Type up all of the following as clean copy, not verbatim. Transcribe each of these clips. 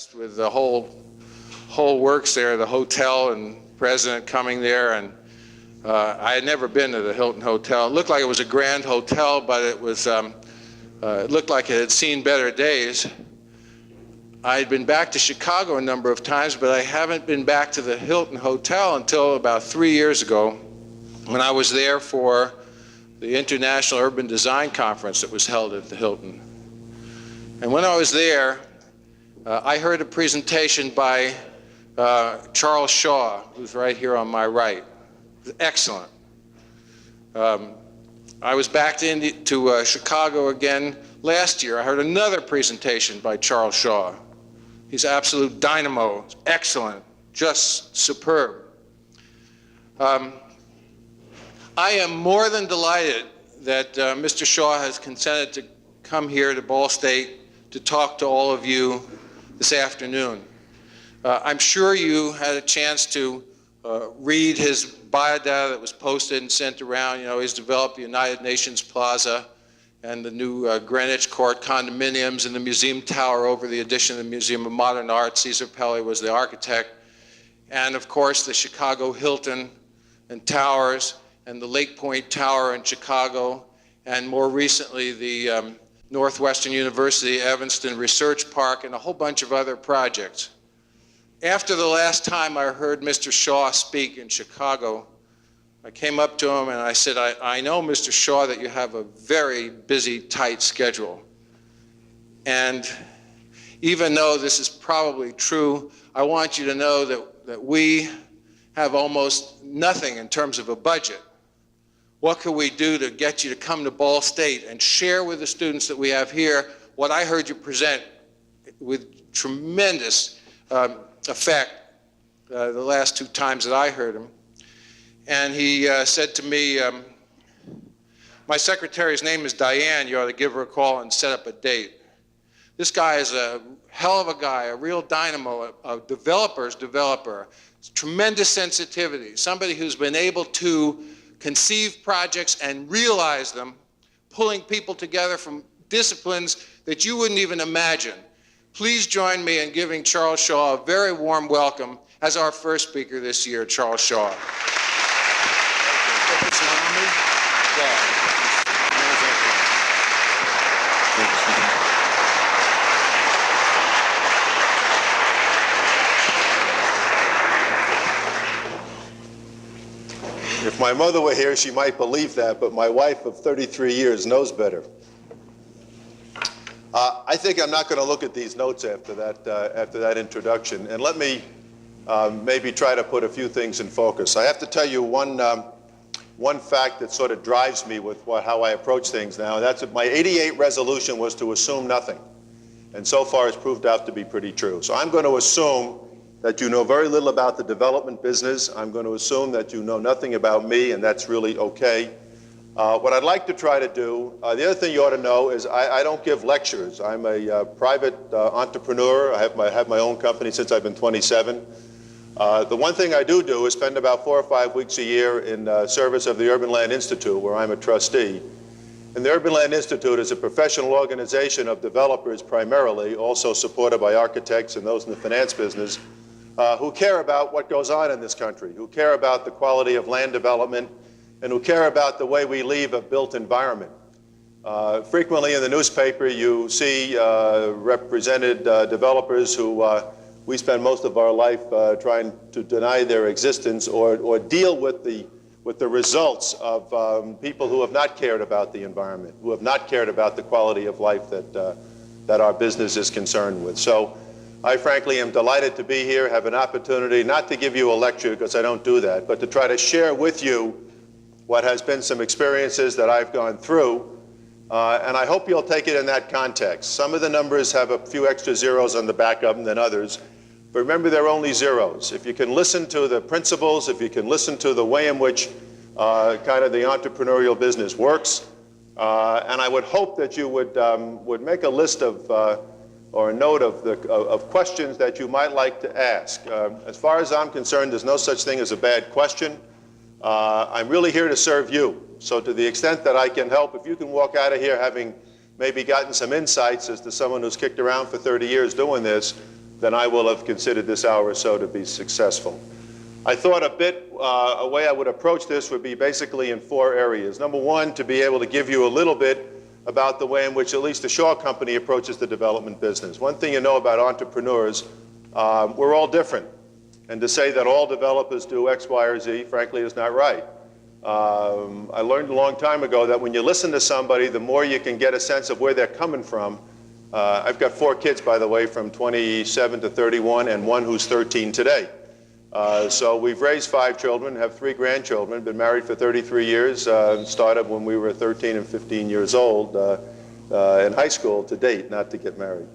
impressed with the whole works there, the hotel and president coming there, and I had never been to the Hilton Hotel. It looked like it was a grand hotel, but it was it looked like it had seen better days. I had been back to Chicago a number of times, but I haven't been back to the Hilton Hotel until about 3 years ago, when I was there for the International Urban Design Conference that was held at the Hilton. And when I was there, I heard a presentation by Charles Shaw, who's right here on my right. It was excellent. I was back to Chicago again last year. I heard another presentation by Charles Shaw. He's absolute dynamo, excellent, just superb. I am more than delighted that Mr. Shaw has consented to come here to Ball State to talk to all of you this afternoon. I'm sure you had a chance to read his biodata that was posted and sent around. You know, he's developed the United Nations Plaza and the new Greenwich Court condominiums and the museum tower over the addition of the Museum of Modern Art. Cesar Pelli was the architect. And of course, the Chicago Hilton and Towers, and the Lake Point Tower in Chicago, and more recently the Northwestern University Evanston Research Park, and a whole bunch of other projects. After the last time I heard Mr. Shaw speak in Chicago, I came up to him and I said, I know, Mr. Shaw, that you have a very busy, tight schedule. And even though this is probably true, I want you to know that we have almost nothing in terms of a budget. What can we do to get you to come to Ball State and share with the students that we have here what I heard you present with tremendous effect the last 2 times that I heard him. And he said to me, my secretary's name is Diane, you ought to give her a call and set up a date. This guy is a hell of a guy, a real dynamo, a developer's developer, tremendous sensitivity, somebody who's been able to conceive projects and realize them, pulling people together from disciplines that you wouldn't even imagine. Please join me in giving Charles Shaw a very warm welcome as our first speaker this year, Charles Shaw. If my mother were here, she might believe that, but my wife of 33 years knows better. I think I'm not going to look at these notes after that introduction, and let me maybe try to put a few things in focus. I have to tell you one fact that sort of drives me with how I approach things now, and that's that my '88 resolution was to assume nothing, and so far it's proved out to be pretty true. So I'm going to assume that you know very little about the development business. I'm going to assume that you know nothing about me, and that's really okay. What I'd like to try to do, the other thing you ought to know is I don't give lectures. I'm a private entrepreneur. I have my own company since I've been 27. The one thing I do is spend about 4 or 5 weeks a year in service of the Urban Land Institute, where I'm a trustee. And the Urban Land Institute is a professional organization of developers primarily, also supported by architects and those in the finance business, who care about what goes on in this country, who care about the quality of land development, and who care about the way we leave a built environment. Frequently in the newspaper you see represented developers who we spend most of our life trying to deny their existence or deal with the results of people who have not cared about the environment, who have not cared about the quality of life that our business is concerned with. So I frankly am delighted to be here, have an opportunity not to give you a lecture because I don't do that, but to try to share with you what has been some experiences that I've gone through, and I hope you'll take it in that context. Some of the numbers have a few extra zeros on the back of them than others, but remember they're only zeros. If you can listen to the principles, if you can listen to the way in which kind of the entrepreneurial business works, and I would hope that you would make a list of or a note of questions that you might like to ask. As far as I'm concerned, there's no such thing as a bad question. I'm really here to serve you. So to the extent that I can help, if you can walk out of here having maybe gotten some insights as to someone who's kicked around for 30 years doing this, then I will have considered this hour or so to be successful. I thought a way I would approach this would be basically in 4 areas. Number one, to be able to give you a little bit about the way in which at least the Shaw Company approaches the development business. One thing you know about entrepreneurs, we're all different. And to say that all developers do X, Y, or Z, frankly, is not right. I learned a long time ago that when you listen to somebody, the more you can get a sense of where they're coming from. I've got 4 kids, by the way, from 27 to 31, and 1 who's 13 today. So we've raised 5 children, have 3 grandchildren, been married for 33 years, started when we were 13 and 15 years old in high school to date, not to get married.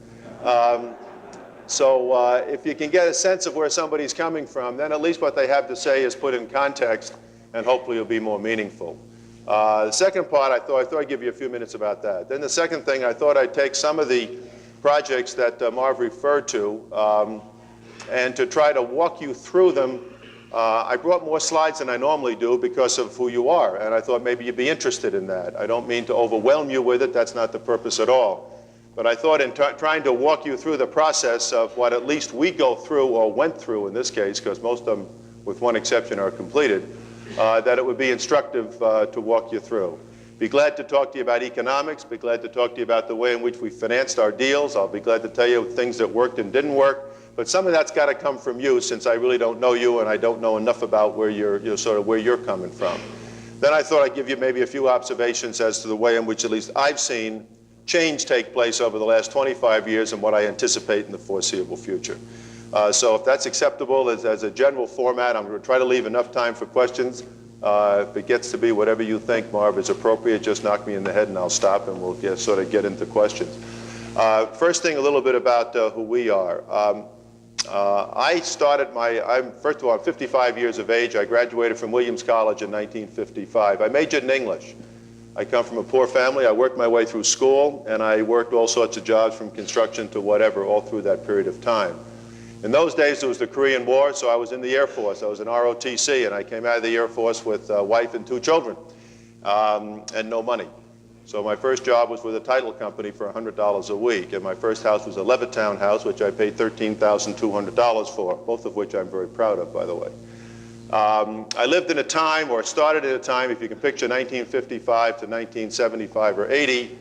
So if you can get a sense of where somebody's coming from, then at least what they have to say is put in context, and hopefully it'll be more meaningful. The second part, I thought I'd give you a few minutes about that. Then the second thing, I thought I'd take some of the projects that Marv referred to and to try to walk you through them. I brought more slides than I normally do because of who you are, and I thought maybe you'd be interested in that. I don't mean to overwhelm you with it. That's not the purpose at all. But I thought in trying to walk you through the process of what at least we go through, or went through in this case, because most of them, with one exception, are completed, that it would be instructive to walk you through. Be glad to talk to you about economics, be glad to talk to you about the way in which we financed our deals. I'll be glad to tell you things that worked and didn't work. But some of that's got to come from you, since I really don't know you and I don't know enough about where where you're coming from. Then I thought I'd give you maybe a few observations as to the way in which at least I've seen change take place over the last 25 years and what I anticipate in the foreseeable future. So if that's acceptable as a general format, I'm going to try to leave enough time for questions. If it gets to be whatever you think, Marv, is appropriate, just knock me in the head and I'll stop and we'll sort of get into questions. First thing, a little bit about who we are. I started first of all, I'm 55 years of age. I graduated from Williams College in 1955. I majored in English. I come from a poor family. I worked my way through school, and I worked all sorts of jobs from construction to whatever all through that period of time. In those days, there was the Korean War, so I was in the Air Force. I was in ROTC, and I came out of the Air Force with a wife and 2 children and no money. So my first job was with a title company for $100 a week, and my first house was a Levittown house, which I paid $13,200 for, both of which I'm very proud of, by the way. I lived in a time, or started in a time, if you can picture 1955 to 1975 or 80,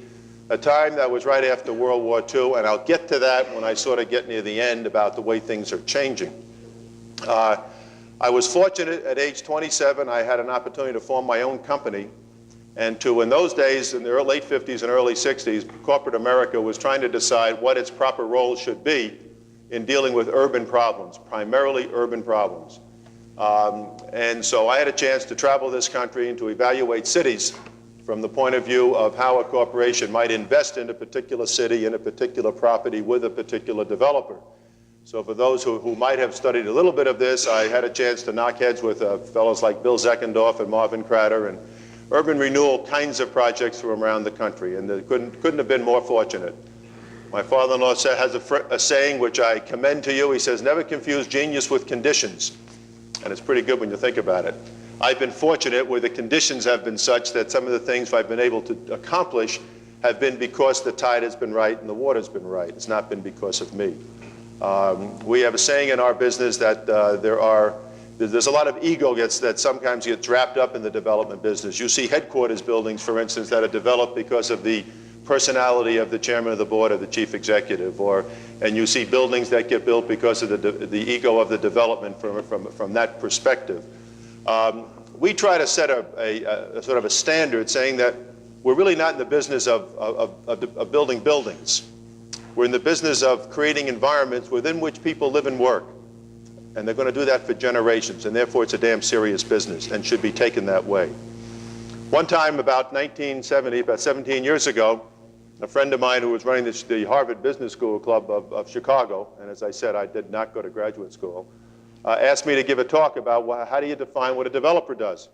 a time that was right after World War II, and I'll get to that when I sort of get near the end about the way things are changing. I was fortunate at age 27, I had an opportunity to form my own company, and in those days, in the late 50s and early 60s, corporate America was trying to decide what its proper role should be in dealing with urban problems, primarily urban problems. And so I had a chance to travel this country and to evaluate cities from the point of view of how a corporation might invest in a particular city, in a particular property, with a particular developer. So for those who might have studied a little bit of this, I had a chance to knock heads with fellows like Bill Zeckendorf and Marvin Crater and urban renewal kinds of projects from around the country, and they couldn't have been more fortunate. My father-in-law has a saying which I commend to you. He says, never confuse genius with conditions. And it's pretty good when you think about it. I've been fortunate where the conditions have been such that some of the things I've been able to accomplish have been because the tide has been right and the water's been right. It's not been because of me. We have a saying in our business that there's a lot of ego that sometimes gets wrapped up in the development business. You see headquarters buildings, for instance, that are developed because of the personality of the chairman of the board or the chief executive, and you see buildings that get built because of the ego of the development from that perspective. We try to set a sort of a standard saying that we're really not in the business of building buildings. We're in the business of creating environments within which people live and work. And they're going to do that for generations, and therefore it's a damn serious business and should be taken that way. One time about 1970, about 17 years ago, a friend of mine who was running the Harvard Business School Club of Chicago, and as I said, I did not go to graduate school, asked me to give a talk about how do you define what a developer does.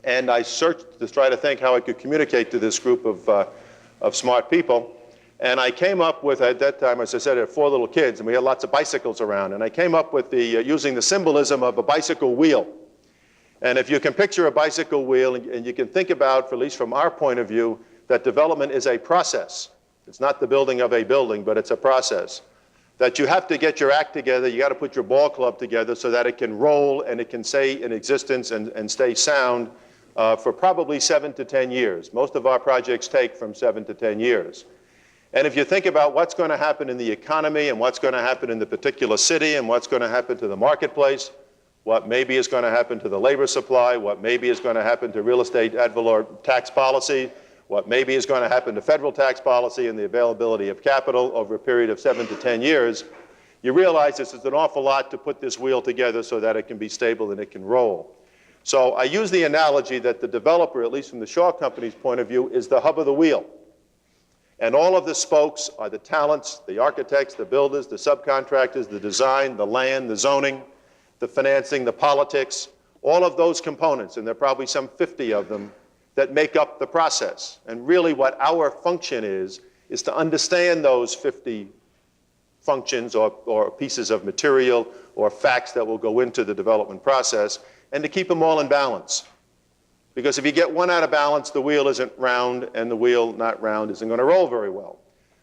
And I searched to try to think how I could communicate to this group of smart people. And I came up with, at that time, as I said, I had 4 little kids, and we had lots of bicycles around. And I came up with using the symbolism of a bicycle wheel. And if you can picture a bicycle wheel, and you can think about, at least from our point of view, that development is a process. It's not the building of a building, but it's a process. that you have to get your act together, you got to put your ball club together so that it can roll and it can stay in existence and stay sound for probably 7 to 10 years. Most of our projects take from 7 to 10 years. And if you think about what's going to happen in the economy and what's going to happen in the particular city and what's going to happen to the marketplace, what maybe is going to happen to the labor supply, what maybe is going to happen to real estate ad valorem tax policy, what maybe is going to happen to federal tax policy and the availability of capital over a period of 7 to 10 years, you realize this is an awful lot to put this wheel together so that it can be stable and it can roll. So I use the analogy that the developer, at least from the Shaw Company's point of view, is the hub of the wheel. And all of the spokes are the talents, the architects, the builders, the subcontractors, the design, the land, the zoning, the financing, the politics, all of those components, and there are probably some 50 of them, that make up the process. And really what our function is to understand those 50 functions or pieces of material or facts that will go into the development process and to keep them all in balance. Because if you get one out of balance, the wheel isn't round, and the wheel not round isn't going to roll very well.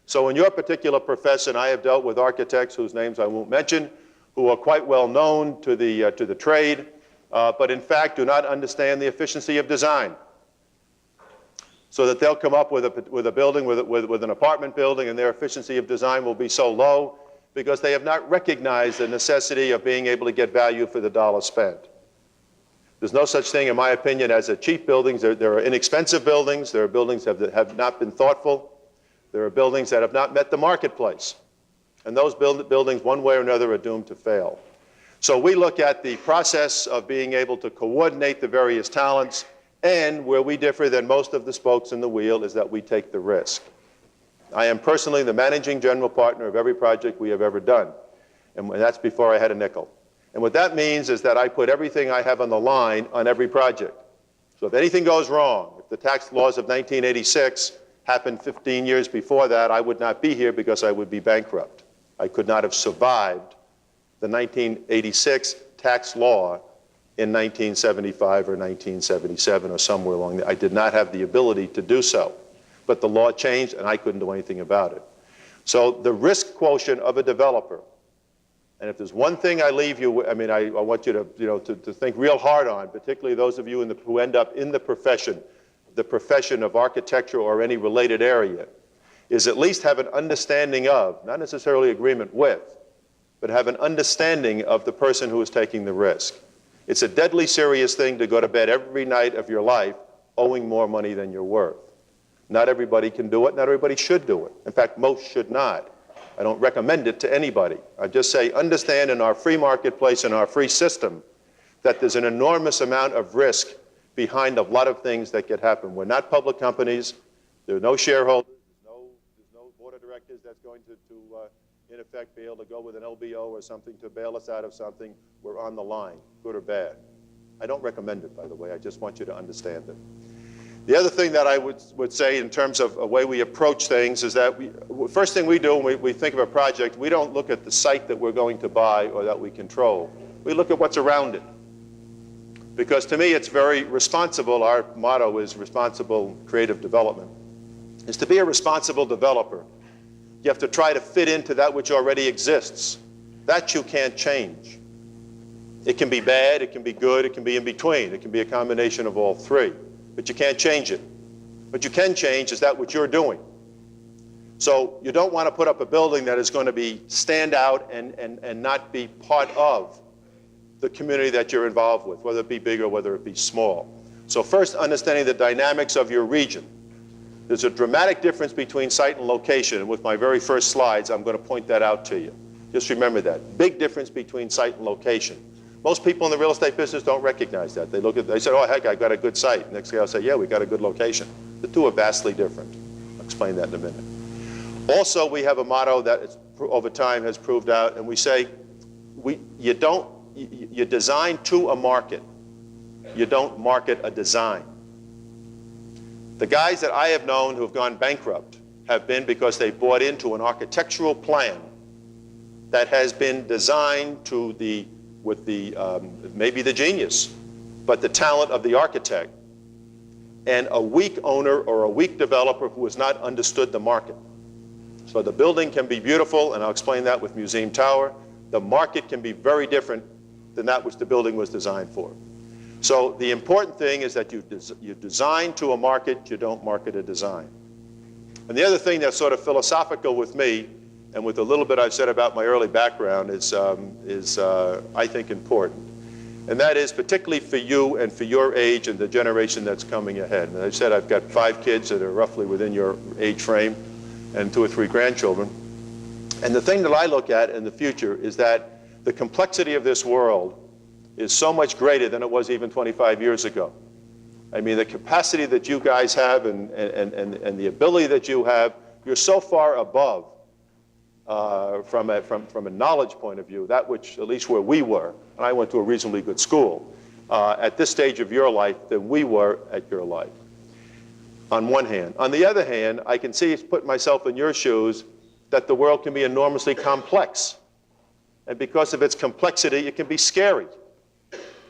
So in your particular profession, I have dealt with architects whose names I won't mention, who are quite well known to the trade, but in fact do not understand the efficiency of design. So that they'll come up with a building, with an apartment building, and their efficiency of design will be so low because they have not recognized the necessity of being able to get value for the dollar spent. There's no such thing, in my opinion, as a cheap buildings. There are inexpensive buildings. There are buildings that have not been thoughtful. There are buildings that have not met the marketplace. And those buildings, one way or another, are doomed to fail. So we look at the process of being able to coordinate the various talents, and where we differ than most of the spokes in the wheel is that we take the risk. I am personally the managing general partner of every project we have ever done. And that's before I had a nickel. And what that means is that I put everything I have on the line on every project. So if anything goes wrong, if the tax laws of 1986 happened 15 years before that, I would not be here because I would be bankrupt. I could not have survived the 1986 tax law in 1975 or 1977 or somewhere along there. I did not have the ability to do so. But the law changed and I couldn't do anything about it. So the risk quotient of a developer, and if there's one thing I leave you with, I want you to think real hard on, particularly those of you who end up in the profession of architecture or any related area, is at least have an understanding of, not necessarily agreement with, but have an understanding of the person who is taking the risk. It's a deadly serious thing to go to bed every night of your life owing more money than you're worth. Not everybody can do it. Not everybody should do it. In fact, most should not. I don't recommend it to anybody. I just say understand in our free marketplace, in our free system, that there's an enormous amount of risk behind a lot of things that could happen. We're not public companies. There are no shareholders. There's no board of directors that's going to in effect, be able to go with an LBO or something to bail us out of something. We're on the line, good or bad. I don't recommend it, by the way. I just want you to understand it. The other thing that I would say in terms of a way we approach things is that first thing we do when we think of a project, we don't look at the site that we're going to buy or that we control. We look at what's around it. Because to me, it's very responsible. Our motto is responsible creative development. Is to be a responsible developer, you have to try to fit into that which already exists. That you can't change. It can be bad, it can be good, it can be in between. It can be a combination of all three. But you can't change it. What you can change is that which you're doing. So you don't want to put up a building that is going to stand out and not be part of the community that you're involved with, whether it be big or whether it be small. So first, understanding the dynamics of your region. There's a dramatic difference between site and location, and with my very first slides, I'm going to point that out to you. Just remember that. Big difference between site and location. Most people in the real estate business don't recognize that. They say, oh, heck, I got a good site. Next thing I'll say, yeah, we got a good location. The two are vastly different. I'll explain that in a minute. Also, we have a motto that over time has proved out, and we say, you design to a market. You don't market a design. The guys that I have known who have gone bankrupt have been because they bought into an architectural plan that has been designed with maybe the genius, but the talent of the architect, and a weak owner or a weak developer who has not understood the market. So the building can be beautiful, and I'll explain that with Museum Tower. The market can be very different than that which the building was designed for. So the important thing is that you design to a market, you don't market a design. And the other thing that's sort of philosophical with me, and with a little bit I've said about my early background, is I think, important. And that is particularly for you and for your age and the generation that's coming ahead. And as I said, I've got 5 kids that are roughly within your age frame and 2 or 3 grandchildren. And the thing that I look at in the future is that the complexity of this world is so much greater than it was even 25 years ago. I mean, the capacity that you guys have and the ability that you have, you're so far above from a knowledge point of view, that which, at least where we were, and I went to a reasonably good school, at this stage of your life than we were at your life, on one hand. On the other hand, I can see, put myself in your shoes, that the world can be enormously complex. And because of its complexity, it can be scary.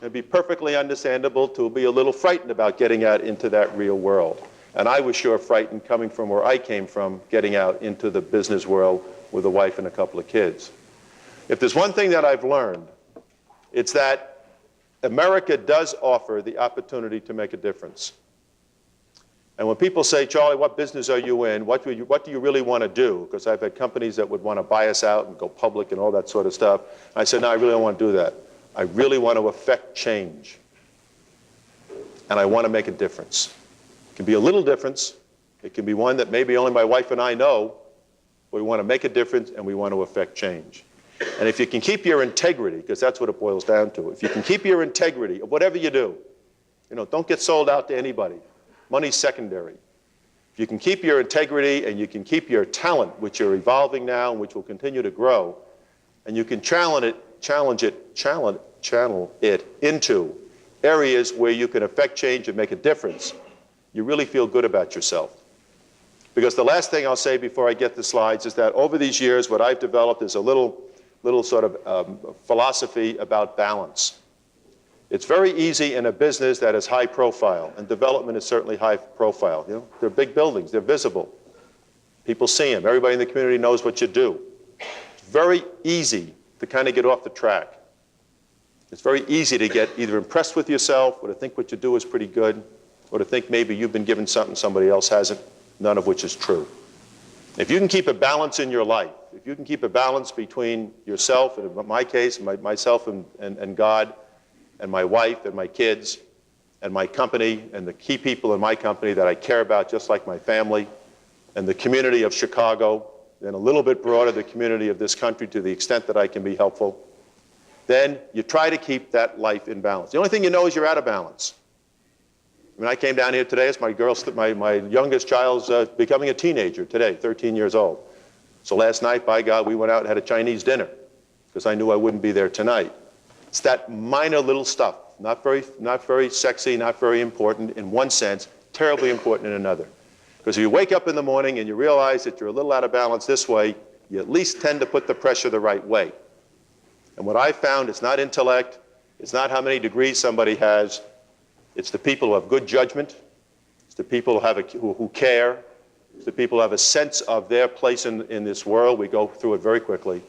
It'd be perfectly understandable to be a little frightened about getting out into that real world. And I was sure frightened coming from where I came from, getting out into the business world with a wife and a couple of kids. If there's one thing that I've learned, it's that America does offer the opportunity to make a difference. And when people say, Charlie, what business are you in? What do you really want to do? Because I've had companies that would want to buy us out and go public and all that sort of stuff. I said, no, I really don't want to do that. I really want to affect change. And I want to make a difference. It can be a little difference. It can be one that maybe only my wife and I know. But we want to make a difference and we want to affect change. And if you can keep your integrity, because that's what it boils down to, if you can keep your integrity of whatever you do, don't get sold out to anybody. Money's secondary. If you can keep your integrity and you can keep your talent, which you're evolving now and which will continue to grow, and you can channel it into areas where you can affect change and make a difference, you really feel good about yourself. Because the last thing I'll say before I get the slides is that over these years, what I've developed is a little sort of philosophy about balance. It's very easy in a business that is high profile, and development is certainly high profile. They're big buildings, they're visible. People see them, everybody in the community knows what you do. It's very easy to kind of get off the track. It's very easy to get either impressed with yourself, or to think what you do is pretty good, or to think maybe you've been given something somebody else hasn't, none of which is true. If you can keep a balance in your life, if you can keep a balance between yourself, and in my case, myself and God, and my wife and my kids and my company and the key people in my company that I care about just like my family, and the community of Chicago, and a little bit broader, the community of this country to the extent that I can be helpful, then you try to keep that life in balance. The only thing you know is you're out of balance. I mean, I came down here today as my youngest child's becoming a teenager today, 13 years old. So last night, by God, we went out and had a Chinese dinner because I knew I wouldn't be there tonight. It's that minor little stuff, not very sexy, not very important in one sense, terribly important in another. Because if you wake up in the morning and you realize that you're a little out of balance this way, you at least tend to put the pressure the right way. And what I found, it's not intellect, it's not how many degrees somebody has, it's the people who have good judgment, it's the people who care, it's the people who have a sense of their place in this world. We go through it very quickly.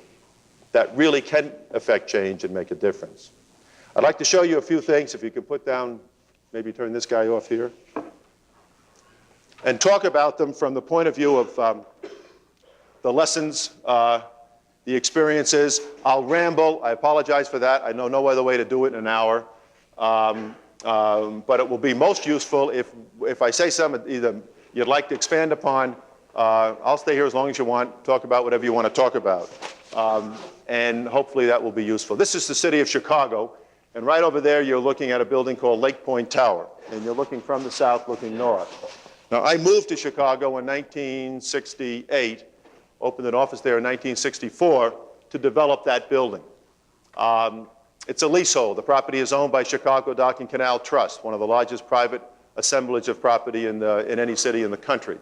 That really can affect change and make a difference. I'd like to show you a few things, if you could put down, maybe turn this guy off here, and talk about them from the point of view of the lessons, the experiences. I'll ramble, I apologize for that. I know no other way to do it in an hour. But it will be most useful if I say something either you'd like to expand upon. I'll stay here as long as you want, talk about whatever you want to talk about. And hopefully that will be useful. This is the city of Chicago, and right over there you're looking at a building called Lake Point Tower, and you're looking from the south looking north. Now, I moved to Chicago in 1968, opened an office there in 1964 to develop that building. It's a leasehold. The property is owned by Chicago Dock and Canal Trust, one of the largest private assemblage of property in any city in the country.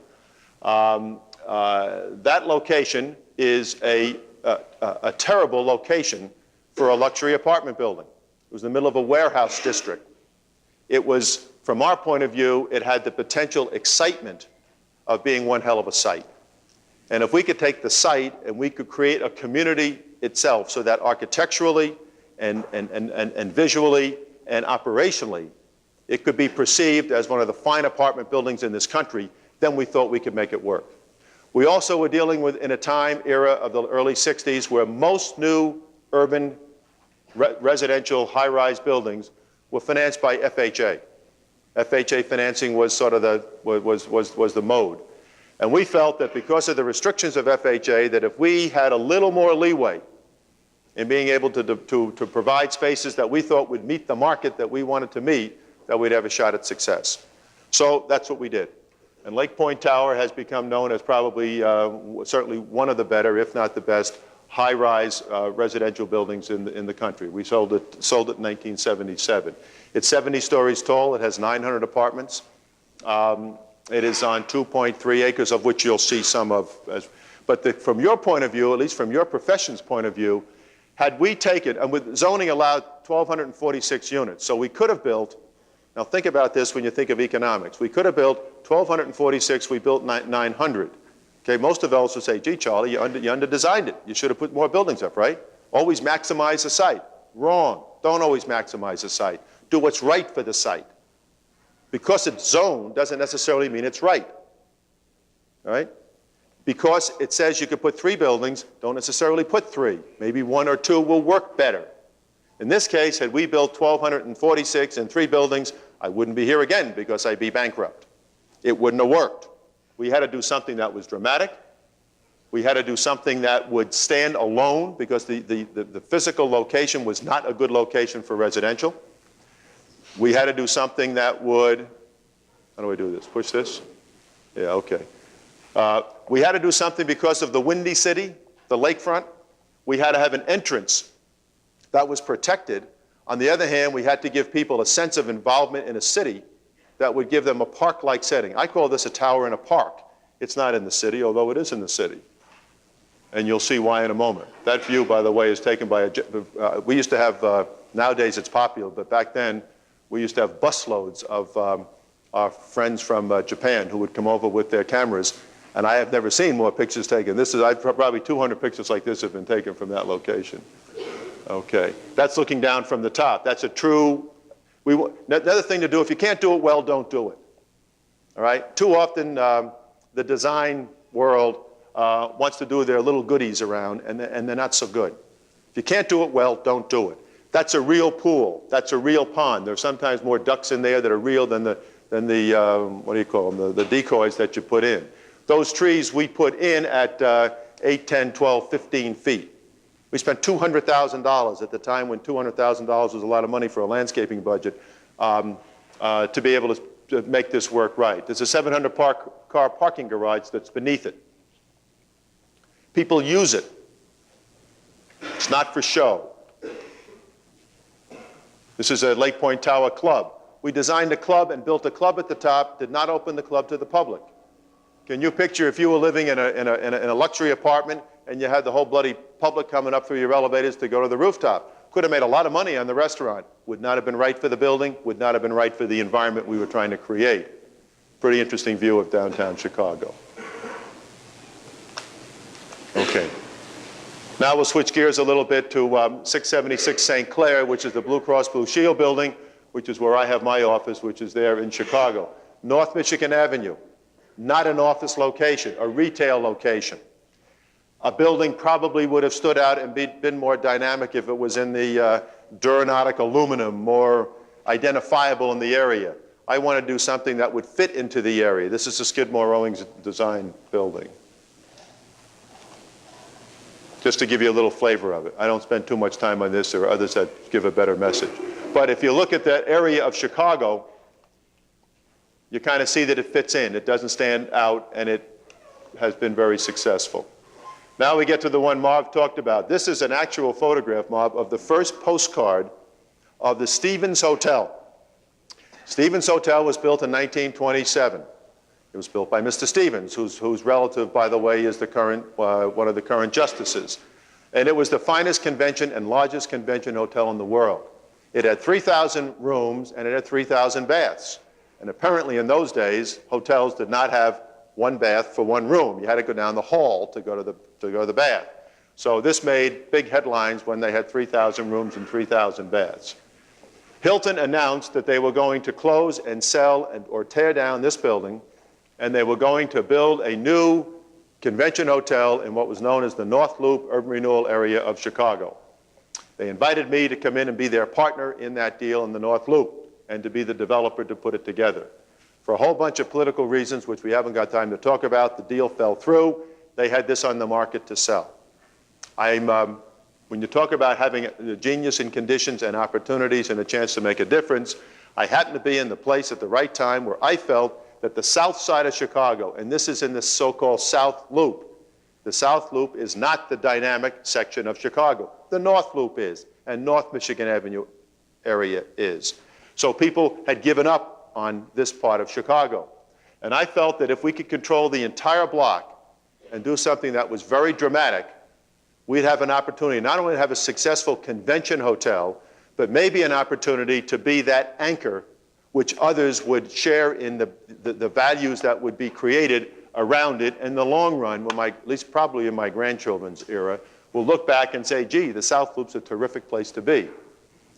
That location is a terrible location for a luxury apartment building. It was in the middle of a warehouse district. It was, from our point of view, it had the potential excitement of being one hell of a site. And if we could take the site and we could create a community itself so that architecturally and visually and operationally, it could be perceived as one of the fine apartment buildings in this country, then we thought we could make it work. We also were dealing with, in a time era of the early 60s, where most new urban residential high-rise buildings were financed by FHA. FHA financing was sort of the mode. And we felt that because of the restrictions of FHA, that if we had a little more leeway in being able to provide spaces that we thought would meet the market that we wanted to meet, that we'd have a shot at success. So that's what we did. And Lake Point Tower has become known as probably, certainly one of the better, if not the best, high-rise residential buildings in the country. We sold it in 1977. It's 70 stories tall. It has 900 apartments. It is on 2.3 acres, of which you'll see some of. But from your point of view, at least from your profession's point of view, had we taken, and with zoning allowed 1,246 units, so we could have built, now think about this when you think of economics, we could have built 1,246, we built 900. Okay, most developers would say, gee, Charlie, you under-designed it. You should have put more buildings up, right? Always maximize the site. Wrong. Don't always maximize the site. Do what's right for the site. Because it's zoned doesn't necessarily mean it's right. All right? Because it says you could put 3 buildings, don't necessarily put 3. Maybe 1 or 2 will work better. In this case, had we built 1,246 in 3 buildings, I wouldn't be here again because I'd be bankrupt. It wouldn't have worked. We had to do something that was dramatic. We had to do something that would stand alone because the physical location was not a good location for residential. We had to do something that would, how do I do this? Push this? Yeah, okay. We had to do something because of the Windy City, the lakefront. We had to have an entrance that was protected. On the other hand, we had to give people a sense of involvement in a city that would give them a park-like setting. I call this a tower in a park. It's not in the city, although it is in the city. And you'll see why in a moment. That view, by the way, is taken by we used to have, nowadays it's popular, but back then we used to have busloads of our friends from Japan who would come over with their cameras, and I have never seen more pictures taken. This is, probably 200 pictures like this have been taken from that location. Okay, that's looking down from the top. That's a true, another thing to do, if you can't do it well, don't do it. All right, too often the design world wants to do their little goodies around, and they're not so good. If you can't do it well, don't do it. That's a real pool. That's a real pond. There's sometimes more ducks in there that are real than the what do you call them, the decoys that you put in. Those trees we put in at 8, 10, 12, 15 feet. We spent $200,000 at the time when $200,000 was a lot of money for a landscaping budget to be able to make this work right. There's a 700-car parking garage that's beneath it. People use it. It's not for show. This is a Lake Point Tower club. We designed a club and built a club at the top, did not open the club to the public. Can you picture if you were living in a luxury apartment and you had the whole bloody public coming up through your elevators to go to the rooftop? Could have made a lot of money on the restaurant. Would not have been right for the building, would not have been right for the environment we were trying to create. Pretty interesting view of downtown Chicago. Okay. Now we'll switch gears a little bit to 676 St. Clair, which is the Blue Cross Blue Shield building, which is where I have my office, which is there in Chicago. North Michigan Avenue, not an office location, a retail location. A building probably would have stood out and been more dynamic if it was in the Duranodic aluminum, more identifiable in the area. I want to do something that would fit into the area. This is the Skidmore Owings design building. Just to give you a little flavor of it. I don't spend too much time on this. There are others that give a better message. But if you look at that area of Chicago, you kind of see that it fits in. It doesn't stand out, and it has been very successful. Now we get to the one Marv talked about. This is an actual photograph, Marv, of the first postcard of the Stevens Hotel. Stevens Hotel was built in 1927. It was built by Mr. Stevens, whose relative, by the way, is the current, one of the current justices. And it was the finest convention and largest convention hotel in the world. It had 3,000 rooms, and it had 3,000 baths. And apparently in those days, hotels did not have one bath for one room. You had to go down the hall to go to the bath. So this made big headlines when they had 3,000 rooms and 3,000 baths. Hilton announced that they were going to close and sell or tear down this building, and they were going to build a new convention hotel in what was known as the North Loop urban renewal area of Chicago. They invited me to come in and be their partner in that deal in the North Loop and to be the developer to put it together. For a whole bunch of political reasons, which we haven't got time to talk about, the deal fell through. They had this on the market to sell. When you talk about having a genius in conditions and opportunities and a chance to make a difference, I happened to be in the place at the right time where I felt that the south side of Chicago, and this is in the so-called South Loop. The South Loop is not the dynamic section of Chicago. The North Loop is, and North Michigan Avenue area is. So people had given up on this part of Chicago. And I felt that if we could control the entire block and do something that was very dramatic, we'd have an opportunity not only to have a successful convention hotel, but maybe an opportunity to be that anchor which others would share in the values that would be created around it in the long run, when at least probably in my grandchildren's era, will look back and say, gee, the South Loop's a terrific place to be.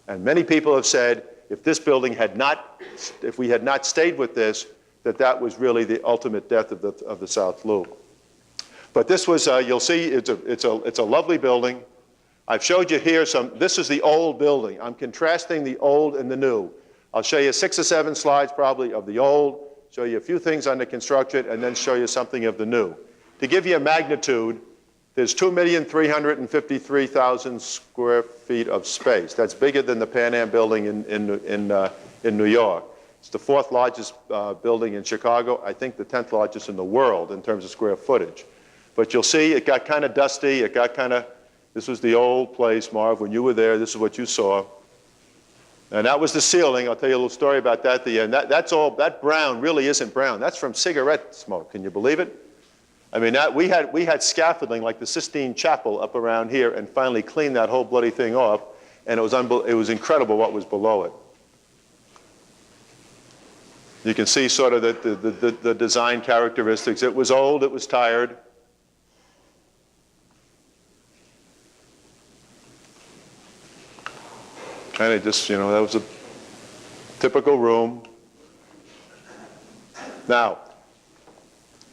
And many people have said, if this building if we had not stayed with this, that was really the ultimate death of the South Loop. But this was, you'll see, it's a lovely building. I've showed you here this is the old building. I'm contrasting the old and the new. I'll show you 6 or 7 slides probably of the old, show you a few things under construction, and then show you something of the new. To give you a magnitude, there's 2,353,000 square feet of space. That's bigger than the Pan Am building in New York. It's the 4th largest building in Chicago. I think the 10th largest in the world in terms of square footage. But you'll see it got kind of dusty. It got kind of, this was the old place, Marv. When you were there, this is what you saw. And that was the ceiling. I'll tell you a little story about that at the end. That brown really isn't brown. That's from cigarette smoke. Can you believe it? I mean, we had scaffolding like the Sistine Chapel up around here and finally cleaned that whole bloody thing off. And it was incredible what was below it. You can see sort of the design characteristics. It was old. It was tired. Kind of just, you know, that was a typical room. Now,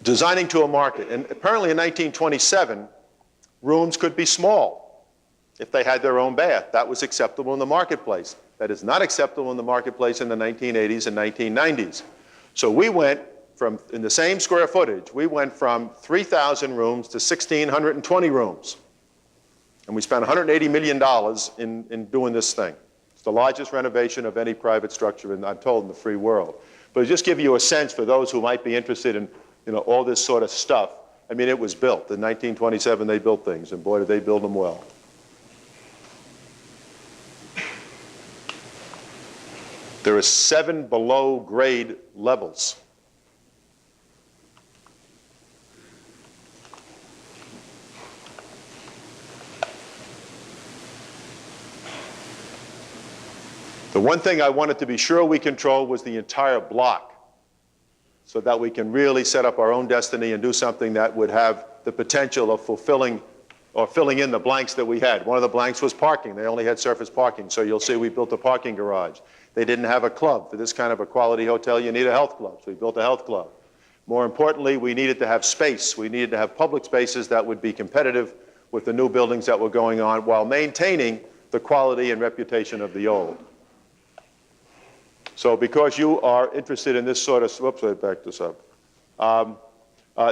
designing to a market. And apparently in 1927, rooms could be small if they had their own bath. That was acceptable in the marketplace. That is not acceptable in the marketplace in the 1980s and 1990s. So we went from, in the same square footage, we went from 3,000 rooms to 1,620 rooms. And we spent $180 million in doing this thing. It's the largest renovation of any private structure, I'm told, in the free world. But just give you a sense for those who might be interested in, you know, all this sort of stuff. I mean, it was built. In 1927, they built things, and boy, did they build them well. There are 7 below grade levels. The one thing I wanted to be sure we controlled was the entire block, so that we can really set up our own destiny and do something that would have the potential of fulfilling or filling in the blanks that we had. One of the blanks was parking. They only had surface parking, so you'll see we built a parking garage. They didn't have a club. For this kind of a quality hotel, you need a health club, so we built a health club. More importantly, we needed to have space. We needed to have public spaces that would be competitive with the new buildings that were going on while maintaining the quality and reputation of the old. So because you are interested in this sort of, whoops, I backed this up.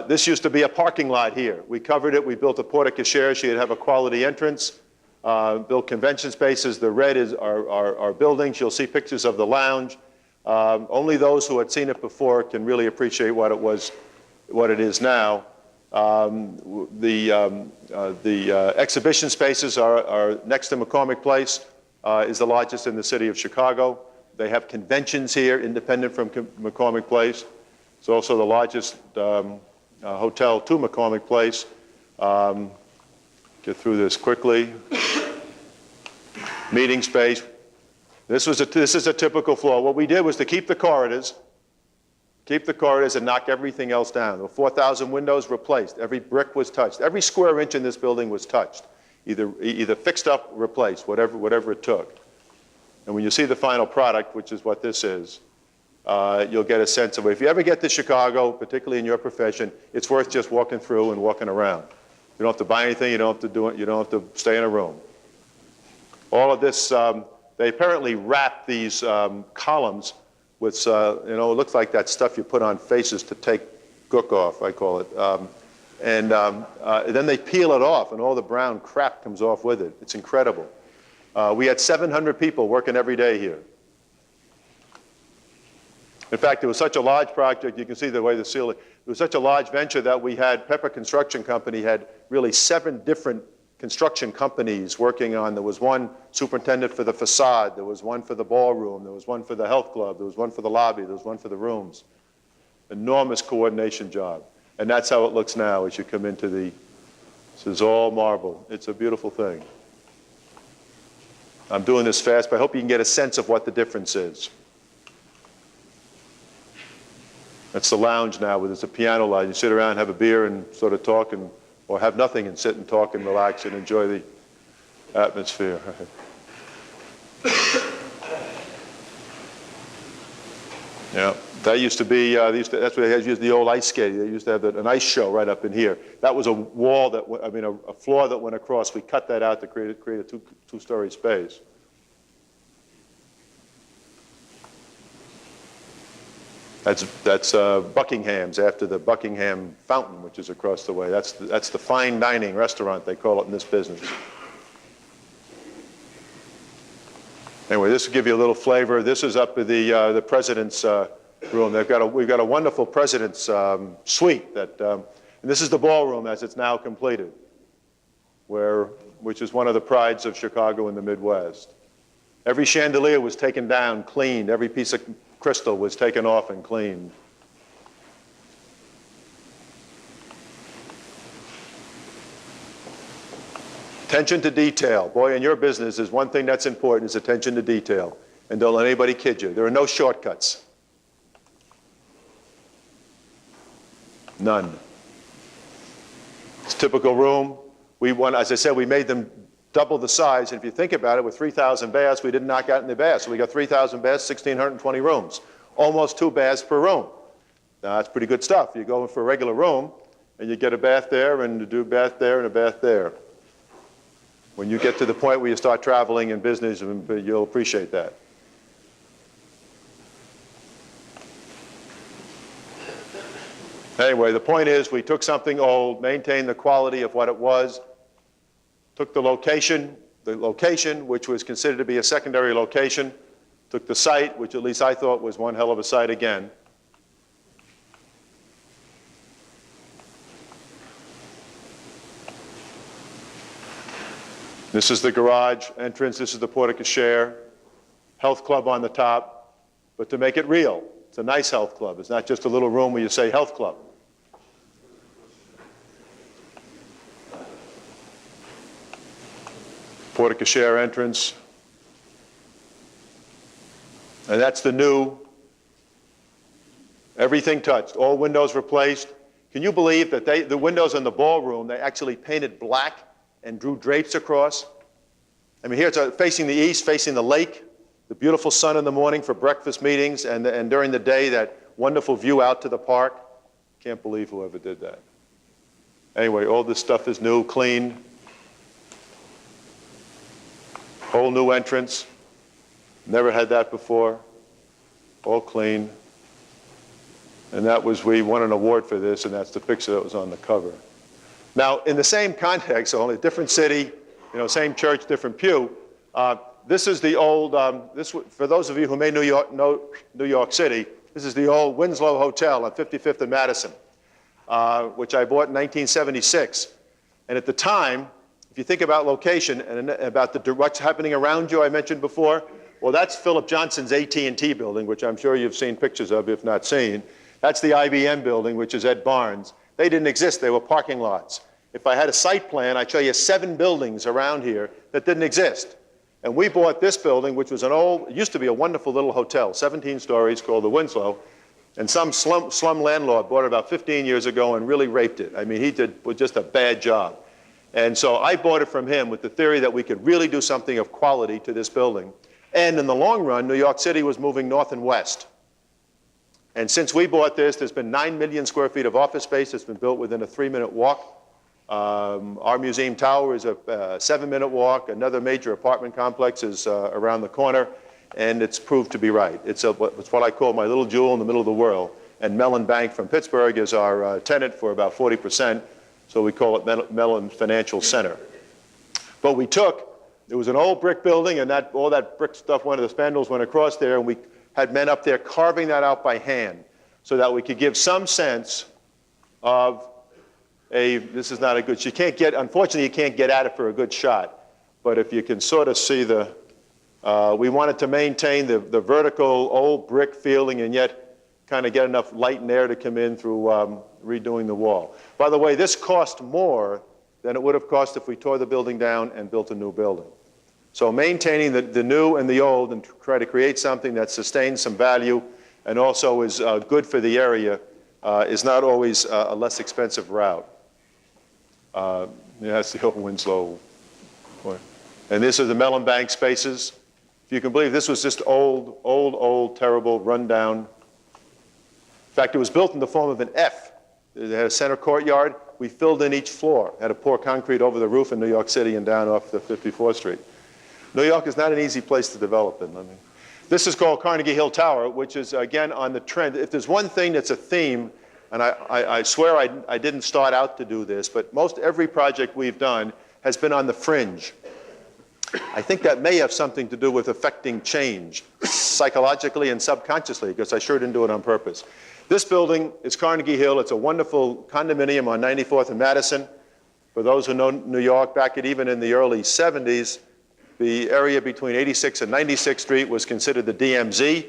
This used to be a parking lot here. We covered it. We built a porte-cochere so you'd have a quality entrance. Built convention spaces. The red is our buildings. You'll see pictures of the lounge. Only those who had seen it before can really appreciate what it is now. The exhibition spaces are next to McCormick Place, is the largest in the city of Chicago. They have conventions here, independent from McCormick Place. It's also the largest hotel to McCormick Place. Get through this quickly. Meeting space. This is a typical floor. What we did was to keep the corridors, keep the corridors and knock everything else down. There were 4,000 windows replaced. Every brick was touched. Every square inch in this building was touched, either fixed up or replaced, whatever it took. And when you see the final product, which is what this is, you'll get a sense of it. If you ever get to Chicago, particularly in your profession, it's worth just walking through and walking around. You don't have to buy anything. You don't have to do it. You don't have to stay in a room. All of this, they apparently wrap these columns with, it looks like that stuff you put on faces to take gook off, I call it. Then they peel it off, and all the brown crap comes off with it. It's incredible. We had 700 people working every day here. In fact, it was such a large project, you can see the way the ceiling, it was such a large venture that we had, Pepper Construction Company had really 7 different construction companies working on. There was one superintendent for the facade, there was one for the ballroom, there was one for the health club, there was one for the lobby, there was one for the rooms. Enormous coordination job. And that's how it looks now as you come into the, this is all marble. It's a beautiful thing. I'm doing this fast, but I hope you can get a sense of what the difference is. That's the lounge now, where there's a piano line. You sit around, have a beer, and sort of talk, or have nothing and sit and talk and relax and enjoy the atmosphere. Yeah, that used to be, that's where they used the old ice skating. They used to have an ice show right up in here. That was a wall that, a floor that went across. We cut that out to create a two-story space. That's Buckingham's, after the Buckingham Fountain, which is across the way. That's the fine dining restaurant, they call it in this business. Anyway, this will give you a little flavor. This is up at the president's room. We've got a wonderful president's suite that, and this is the ballroom as it's now completed, which is one of the prides of Chicago and the Midwest. Every chandelier was taken down, cleaned. Every piece of crystal was taken off and cleaned. Attention to detail. Boy, in your business, there's one thing that's important, is attention to detail. And don't let anybody kid you. There are no shortcuts. None. It's a typical room. As I said, we made them double the size. And if you think about it, with 3,000 baths, we didn't knock out any baths. So we got 3,000 baths, 1,620 rooms. Almost 2 baths per room. Now, that's pretty good stuff. You go in for a regular room, and you get a bath there, and you do a bath there, and a bath there. When you get to the point where you start traveling in business, you'll appreciate that. Anyway, the point is, we took something old, maintained the quality of what it was, took the location, which was considered to be a secondary location, took the site, which at least I thought was one hell of a site again. This is the garage entrance. This is the porte-cochere. Health club on the top. But to make it real, it's a nice health club. It's not just a little room where you say health club. Porte-cochere entrance. And that's the new, everything touched, all windows replaced. Can you believe that the windows in the ballroom, they actually painted black and drew drapes across? I mean, here it's facing the east, facing the lake, the beautiful sun in the morning for breakfast meetings, and during the day, that wonderful view out to the park. Can't believe whoever did that. Anyway, all this stuff is new, clean. Whole new entrance. Never had that before. All clean. And that was, we won an award for this, and that's the picture that was on the cover. Now, in the same context, only different city, same church, different pew. This is the old, for those of you who may know New York City, this is the old Winslow Hotel on 55th and Madison, which I bought in 1976. And at the time, if you think about location and about what's happening around you, I mentioned before, well, that's Philip Johnson's AT&T building, which I'm sure you've seen pictures of, if not seen. That's the IBM building, which is Ed Barnes. They didn't exist. They were parking lots. If I had a site plan, I'd show you 7 buildings around here that didn't exist. And we bought this building, which was it used to be a wonderful little hotel, 17 stories, called the Winslow. And some slum landlord bought it about 15 years ago and really raped it. I mean, he did just a bad job. And so I bought it from him with the theory that we could really do something of quality to this building. And in the long run, New York City was moving north and west. And since we bought this, there's been 9 million square feet of office space that's been built within a 3-minute walk. Our museum tower is a 7-minute walk. Another major apartment complex is around the corner. And it's proved to be right. It's what I call my little jewel in the middle of the world. And Mellon Bank from Pittsburgh is our tenant for about 40%. So we call it Mellon Financial Center. But it was an old brick building, and all that brick stuff, the spandrels went across there, and we had men up there carving that out by hand so that we could give some sense of this is not a good, unfortunately you can't get at it for a good shot. But if you can sort of see we wanted to maintain the vertical old brick feeling and yet kind of get enough light and air to come in through redoing the wall. By the way, this cost more than it would have cost if we tore the building down and built a new building. So maintaining the new and the old and try to create something that sustains some value and also is good for the area is not always a less expensive route. That's the old Winslow. And this is the Mellon Bank spaces. If you can believe, this was just old, terrible, rundown. In fact, it was built in the form of an F. It had a center courtyard. We filled in each floor. Had to pour concrete over the roof in New York City and down off the 54th Street. New York is not an easy place to develop in. This is called Carnegie Hill Tower, which is, again, on the trend. If there's one thing that's a theme, and I swear I didn't start out to do this, but most every project we've done has been on the fringe. I think that may have something to do with affecting change, psychologically and subconsciously, because I sure didn't do it on purpose. This building is Carnegie Hill. It's a wonderful condominium on 94th and Madison. For those who know New York, even in the early 70s, the area between 86th and 96th Street was considered the DMZ.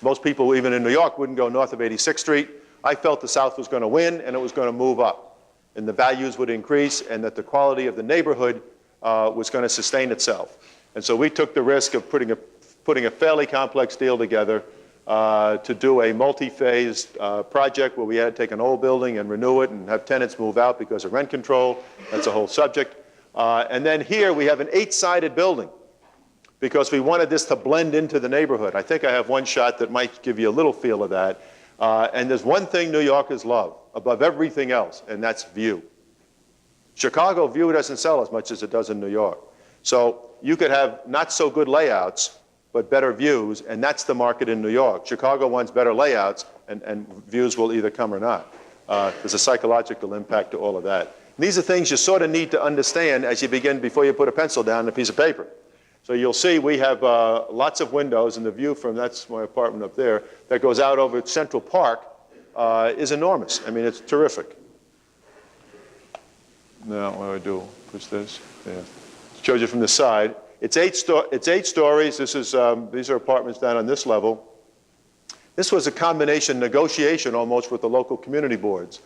Most people, even in New York, wouldn't go north of 86th Street. I felt the South was going to win and it was going to move up. And the values would increase and that the quality of the neighborhood was going to sustain itself. And so we took the risk of putting a fairly complex deal together to do a multi-phased project where we had to take an old building and renew it and have tenants move out because of rent control. That's a whole subject. And then here we have an 8-sided building because we wanted this to blend into the neighborhood. I think I have one shot that might give you a little feel of that. And there's one thing New Yorkers love above everything else, and that's view. Chicago view doesn't sell as much as it does in New York. So you could have not so good layouts, but better views, and that's the market in New York. Chicago wants better layouts, and views will either come or not. There's a psychological impact to all of that. And these are things you sort of need to understand as you begin before you put a pencil down on a piece of paper. So you'll see we have lots of windows, and the view from, that's my apartment up there, that goes out over Central Park is enormous. I mean, it's terrific. Now, what do I do? Push this? Yeah. Shows you from the side. It's 8 stories. This is, these are apartments down on this level. This was a combination negotiation almost with the local community boards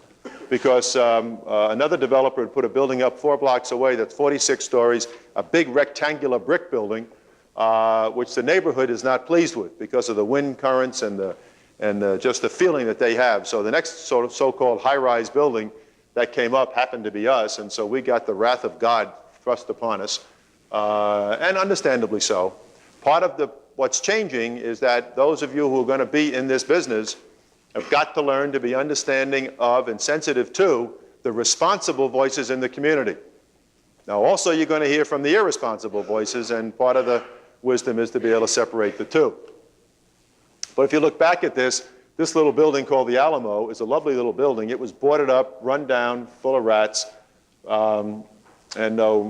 because another developer had put a building up 4 blocks away that's 46 stories, a big rectangular brick building, which the neighborhood is not pleased with because of the wind currents and just the feeling that they have. So the next sort of so-called high-rise building that came up happened to be us, and so we got the wrath of God thrust upon us, and understandably so. Part of what's changing is that those of you who are going to be in this business have got to learn to be understanding of and sensitive to the responsible voices in the community. Now, also, you're going to hear from the irresponsible voices, and part of the wisdom is to be able to separate the two. But if you look back at this little building called the Alamo is a lovely little building. It was boarded up, run down, full of rats. And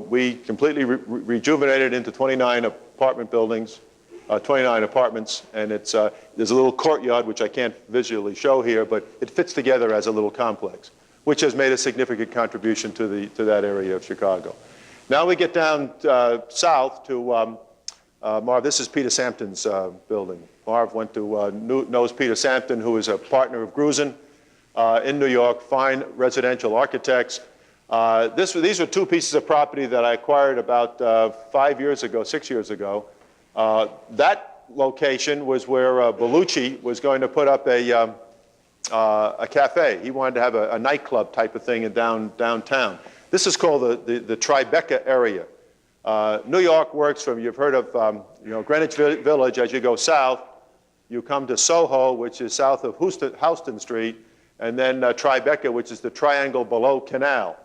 we completely rejuvenated into 29 apartment buildings, 29 apartments. And it's, there's a little courtyard, which I can't visually show here, but it fits together as a little complex, which has made a significant contribution to that area of Chicago. Now we get down south to Marv. This is Peter Sampton's building. Marv went to, knows Peter Sampton, who is a partner of Grusin in New York, fine residential architects. These were 2 pieces of property that I acquired about 6 years ago. That location was where Bellucci was going to put up a a cafe. He wanted to have a nightclub type of thing in downtown. This is called the Tribeca area. New York works from, you've heard of Greenwich Village. As you go south, you come to Soho, which is south of Houston Street, and then Tribeca, which is the triangle below Canal.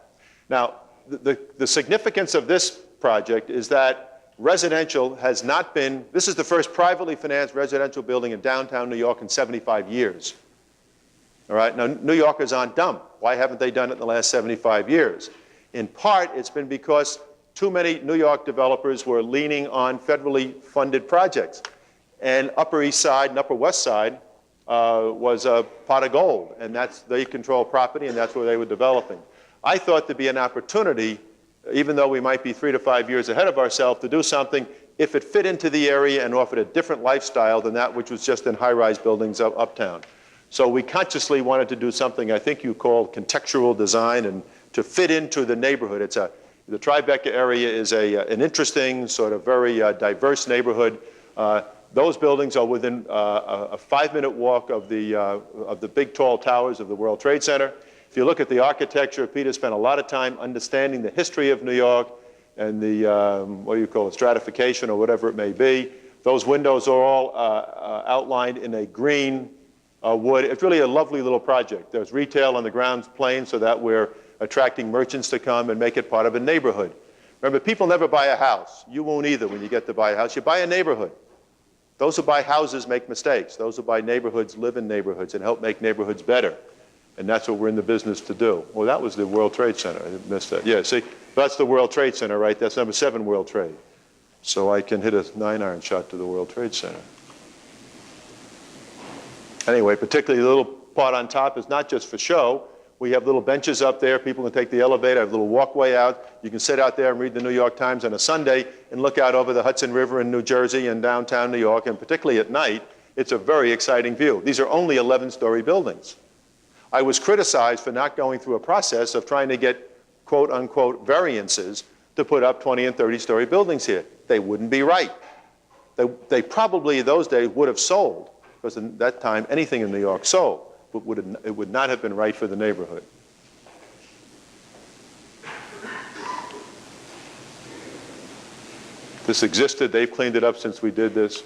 Now, the significance of this project is that residential has not been, this is the first privately financed residential building in downtown New York in 75 years. All right, now New Yorkers aren't dumb. Why haven't they done it in the last 75 years? In part, it's been because too many New York developers were leaning on federally funded projects. And Upper East Side and Upper West Side was a pot of gold, and they control property, and that's where they were developing. I thought there'd be an opportunity, even though we might be 3 to 5 years ahead of ourselves, to do something if it fit into the area and offered a different lifestyle than that which was just in high-rise buildings uptown. So we consciously wanted to do something I think you called contextual design and to fit into the neighborhood. The Tribeca area is an interesting, sort of very diverse neighborhood. Those buildings are within a 5-minute walk of the big tall towers of the World Trade Center. If you look at the architecture, Peter spent a lot of time understanding the history of New York and the, what do you call it, stratification or whatever it may be. Those windows are all outlined in a green wood. It's really a lovely little project. There's retail on the ground plane so that we're attracting merchants to come and make it part of a neighborhood. Remember, people never buy a house. You won't either when you get to buy a house. You buy a neighborhood. Those who buy houses make mistakes. Those who buy neighborhoods live in neighborhoods and help make neighborhoods better. And that's what we're in the business to do. Well, that was the World Trade Center. I missed that. Yeah, see, that's the World Trade Center, right? That's number 7 World Trade. So I can hit a 9-iron shot to the World Trade Center. Anyway, particularly the little part on top is not just for show. We have little benches up there. People can take the elevator. I have a little walkway out. You can sit out there and read the New York Times on a Sunday and look out over the Hudson River in New Jersey and downtown New York. And particularly at night, it's a very exciting view. These are only 11-story buildings. I was criticized for not going through a process of trying to get quote unquote variances to put up 20 and 30-story buildings here. They wouldn't be right. They probably in those days would have sold, because at that time anything in New York sold. It would not have been right for the neighborhood. This existed. They've cleaned it up since we did this.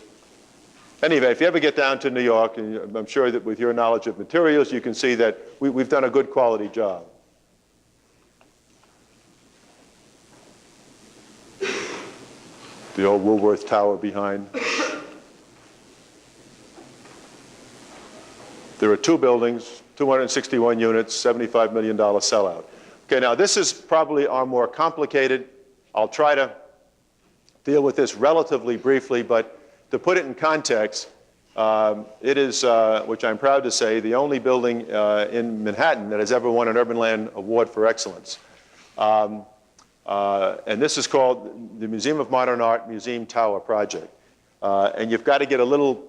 Anyway, if you ever get down to New York, and I'm sure that with your knowledge of materials, you can see that we've done a good quality job. The old Woolworth Tower behind. There are 2 buildings, 261 units, $75 million sellout. Okay, now this is probably our more complicated. I'll try to deal with this relatively briefly, but to put it in context, it is, which I'm proud to say, the only building in Manhattan that has ever won an Urban Land Award for Excellence. And this is called the Museum of Modern Art Museum Tower Project. And you've got to get a little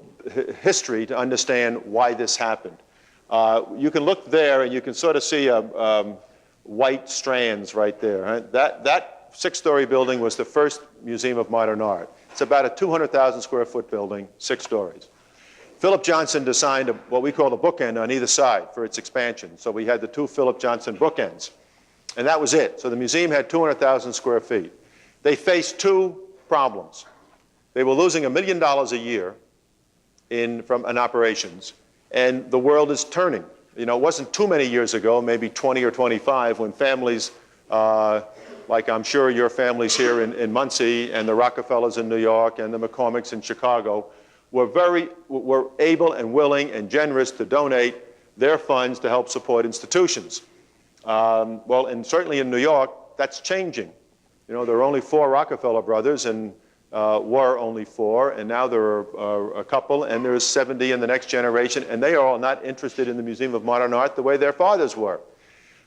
history to understand why this happened. You can look there and you can sort of see white strands right there. Right? That 6-story building was the first Museum of Modern Art. It's about a 200,000 square foot building, 6 stories. Philip Johnson designed what we call a bookend on either side for its expansion. So we had the 2 Philip Johnson bookends. And that was it. So the museum had 200,000 square feet. They faced 2 problems. They were losing $1 million a year in operations, and the world is turning. You know, it wasn't too many years ago, maybe 20 or 25, when families, like I'm sure your families here in Muncie and the Rockefellers in New York and the McCormicks in Chicago, were able and willing and generous to donate their funds to help support institutions. Well, and certainly in New York, that's changing. You know, there are only 4 Rockefeller brothers, and were only 4, and now there are a couple, and there's 70 in the next generation, and they are all not interested in the Museum of Modern Art the way their fathers were.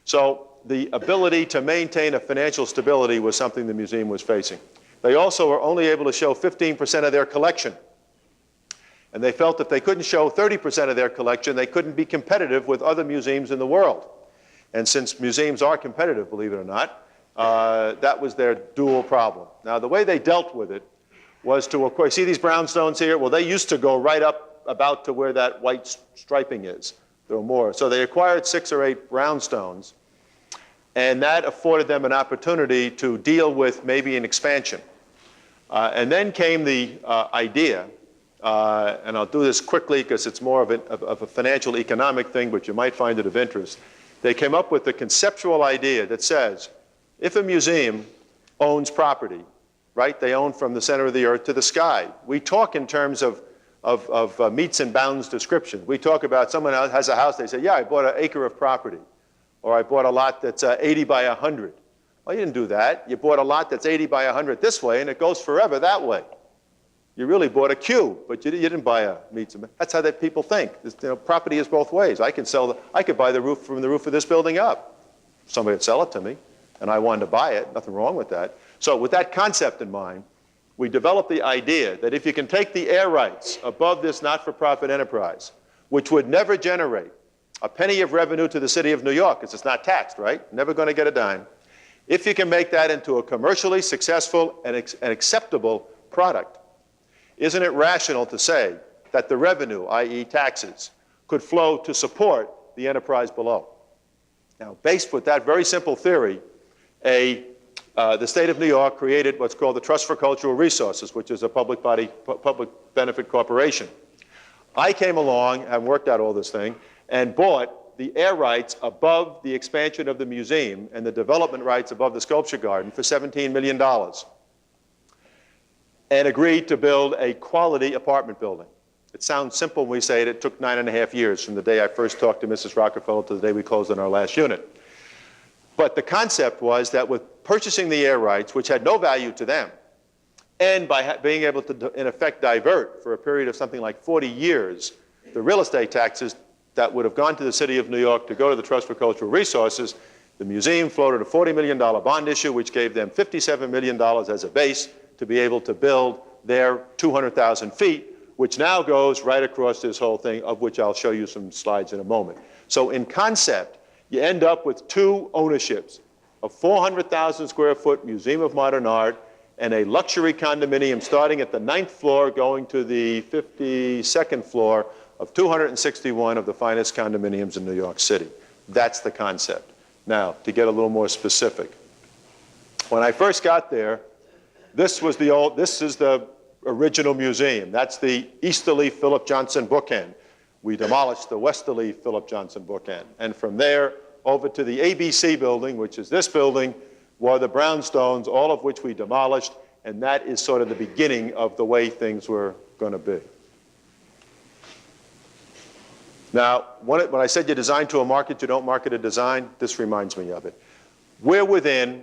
So the ability to maintain a financial stability was something the museum was facing. They also were only able to show 15% of their collection. And they felt if they couldn't show 30% of their collection, they couldn't be competitive with other museums in the world. And since museums are competitive, believe it or not, that was their dual problem. Now, the way they dealt with it was to, of course, see these brownstones here? Well, they used to go right up about to where that white striping is. There were more. So they acquired 6 or 8 brownstones, and that afforded them an opportunity to deal with maybe an expansion. And then came the idea, and I'll do this quickly because it's more of a financial economic thing, but you might find it of interest. They came up with the conceptual idea that says, if a museum owns property, right, they own from the center of the earth to the sky. We talk in terms of meets and bounds descriptions. We talk about someone else has a house, they say, yeah, I bought an acre of property, or I bought a lot that's 80 by 100. Well, you didn't do that. You bought a lot that's 80 by 100 this way, and it goes forever that way. You really bought a cube, but you didn't buy a meets and bounds. That's how that people think. Property is both ways. I could buy the roof from the roof of this building up. Somebody would sell it to me, and I wanted to buy it. Nothing wrong with that. So with that concept in mind, we developed the idea that if you can take the air rights above this not-for-profit enterprise, which would never generate a penny of revenue to the city of New York, because it's not taxed, right? Never going to get a dime. If you can make that into a commercially successful and acceptable product, isn't it rational to say that the revenue, i.e. taxes, could flow to support the enterprise below? Now, based with that very simple theory, the state of New York created what's called the Trust for Cultural Resources, which is a public benefit corporation. I came along and worked out all this thing and bought the air rights above the expansion of the museum and the development rights above the sculpture garden for $17 million and agreed to build a quality apartment building. It sounds simple when we say it. It took 9.5 years from the day I first talked to Mrs. Rockefeller to the day we closed on our last unit. But the concept was that with purchasing the air rights, which had no value to them, and by being able to, in effect, divert for a period of something like 40 years, the real estate taxes that would have gone to the city of New York to go to the Trust for Cultural Resources, the museum floated a $40 million bond issue, which gave them $57 million as a base to be able to build their 200,000 feet, which now goes right across this whole thing, of which I'll show you some slides in a moment. So in concept, you end up with 2 ownerships, a 400,000 square foot Museum of Modern Art and a luxury condominium starting at the 9th floor going to the 52nd floor of 261 of the finest condominiums in New York City. That's the concept. Now, to get a little more specific. When I first got there, this is the original museum. That's the easterly Philip Johnson bookend. We demolished the westerly Philip Johnson bookend. And from there, over to the ABC building, which is this building, were the brownstones, all of which we demolished, and that is sort of the beginning of the way things were going to be. Now, when I said you design to a market, you don't market a design, this reminds me of it. We're within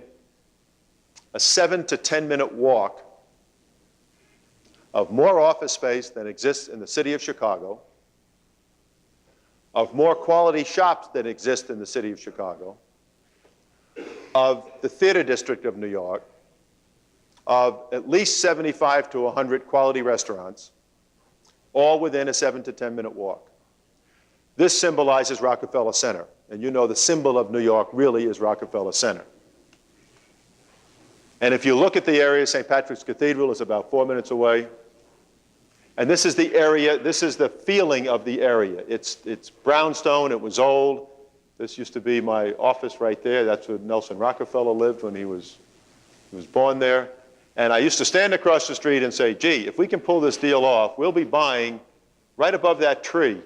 a 7 to 10 minute walk of more office space than exists in the city of Chicago, of more quality shops than exist in the city of Chicago, of the theater district of New York, of at least 75 to 100 quality restaurants, all within a 7 to 10 minute walk. This symbolizes Rockefeller Center. And you know the symbol of New York really is Rockefeller Center. And if you look at the area, St. Patrick's Cathedral is about 4 minutes away. And this is the area, this is the feeling of the area. It's brownstone, it was old. This used to be my office right there. That's where Nelson Rockefeller lived when he was born there. And I used to stand across the street and say, gee, if we can pull this deal off, we'll be buying, right above that tree,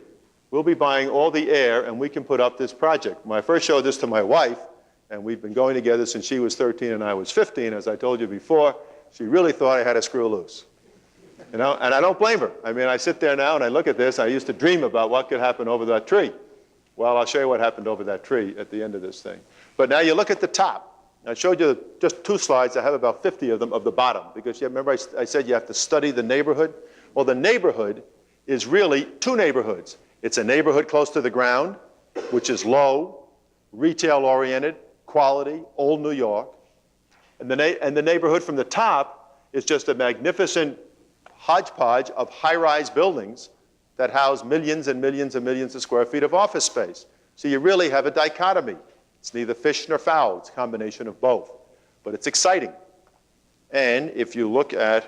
we'll be buying all the air and we can put up this project. When I first showed this to my wife, and we've been going together since she was 13 and I was 15, as I told you before, she really thought I had a screw loose. You know, and I don't blame her. I mean, I sit there now and I look at this, I used to dream about what could happen over that tree. Well, I'll show you what happened over that tree at the end of this thing. But now you look at the top. I showed you just 2 slides. I have about 50 of them of the bottom, because you remember I said you have to study the neighborhood? Well, the neighborhood is really 2 neighborhoods. It's a neighborhood close to the ground, which is low, retail-oriented, quality, old New York. And the neighborhood from the top is just a magnificent hodgepodge of high-rise buildings that house millions and millions and millions of square feet of office space. So you really have a dichotomy. It's neither fish nor fowl. It's a combination of both. But it's exciting. And if you look at,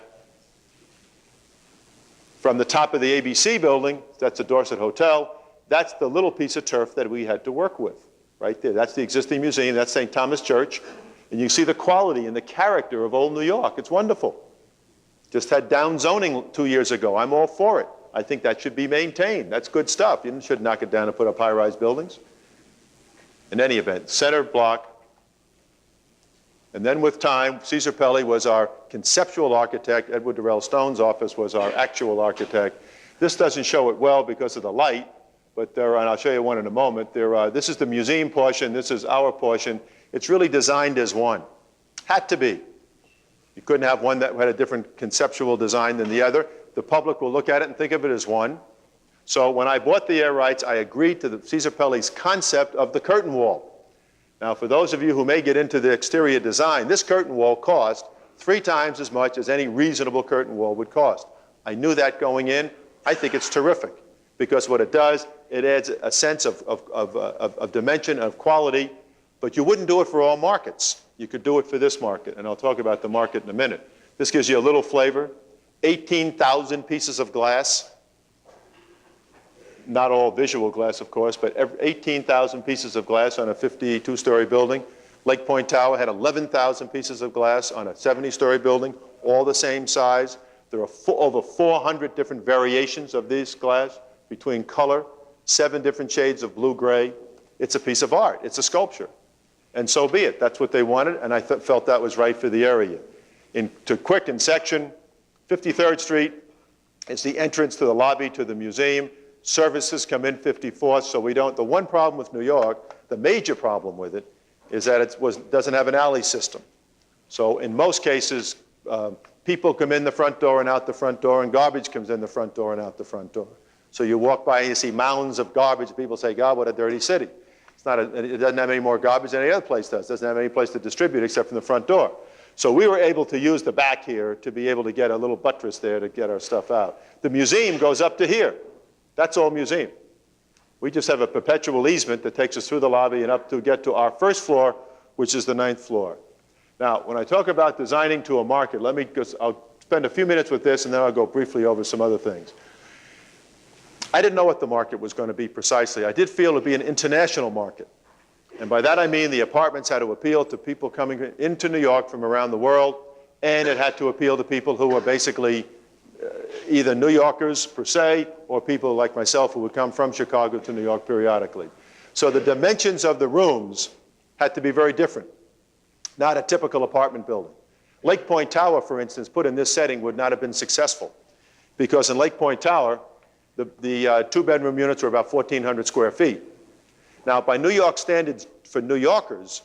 from the top of the ABC building, that's the Dorsett Hotel, That's the little piece of turf that we had to work with, right there. That's the existing museum. That's St. Thomas Church. And you see the quality and the character of old New York. It's wonderful. Just had down zoning 2 years ago. I'm all for it. I think that should be maintained. That's good stuff. You shouldn't knock it down and put up high-rise buildings. In any event, center block. And then with time, Caesar Pelli was our conceptual architect. Edward Durrell Stone's office was our actual architect. This doesn't show it well because of the light, but there, and I'll show you one in a moment. This is the museum portion. This is our portion. It's really designed as one. Had to be. You couldn't have one that had a different conceptual design than the other. The public will look at it and think of it as one. So when I bought the air rights, I agreed to the Caesar Pelli's concept of the curtain wall. Now, for those of you who may get into the exterior design, this curtain wall cost 3 times as much as any reasonable curtain wall would cost. I knew that going in. I think it's terrific because what it does, it adds a sense of dimension, of quality, but you wouldn't do it for all markets. You could do it for this market, and I'll talk about the market in a minute. This gives you a little flavor. 18,000 pieces of glass. Not all visual glass, of course, but 18,000 pieces of glass on a 52-story building. Lake Point Tower had 11,000 pieces of glass on a 70-story building, all the same size. There are over 400 different variations of this glass between color, 7 different shades of blue-gray. It's a piece of art. It's a sculpture. And so be it. That's what they wanted, and I felt that was right for the area. To quick in section, 53rd Street is the entrance to the lobby to the museum. Services come in 54th, so we don't. The one problem with New York, the major problem with it, is that it doesn't have an alley system. So in most cases, people come in the front door and out the front door, and garbage comes in the front door and out the front door. So you walk by and you see mounds of garbage. People say, God, what a dirty city. It doesn't have any more garbage than any other place does. It doesn't have any place to distribute except from the front door. So we were able to use the back here to be able to get a little buttress there to get our stuff out. The museum goes up to here. That's all museum. We just have a perpetual easement that takes us through the lobby and up to get to our first floor, which is the 9th floor. Now, when I talk about designing to a market, I'll spend a few minutes with this and then I'll go briefly over some other things. I didn't know what the market was going to be precisely. I did feel it would be an international market. And by that I mean the apartments had to appeal to people coming into New York from around the world, and it had to appeal to people who were basically either New Yorkers per se, or people like myself who would come from Chicago to New York periodically. So the dimensions of the rooms had to be very different, not a typical apartment building. Lake Point Tower, for instance, put in this setting would not have been successful, because in Lake Point Tower, the 2-bedroom units were about 1,400 square feet. Now, by New York standards for New Yorkers,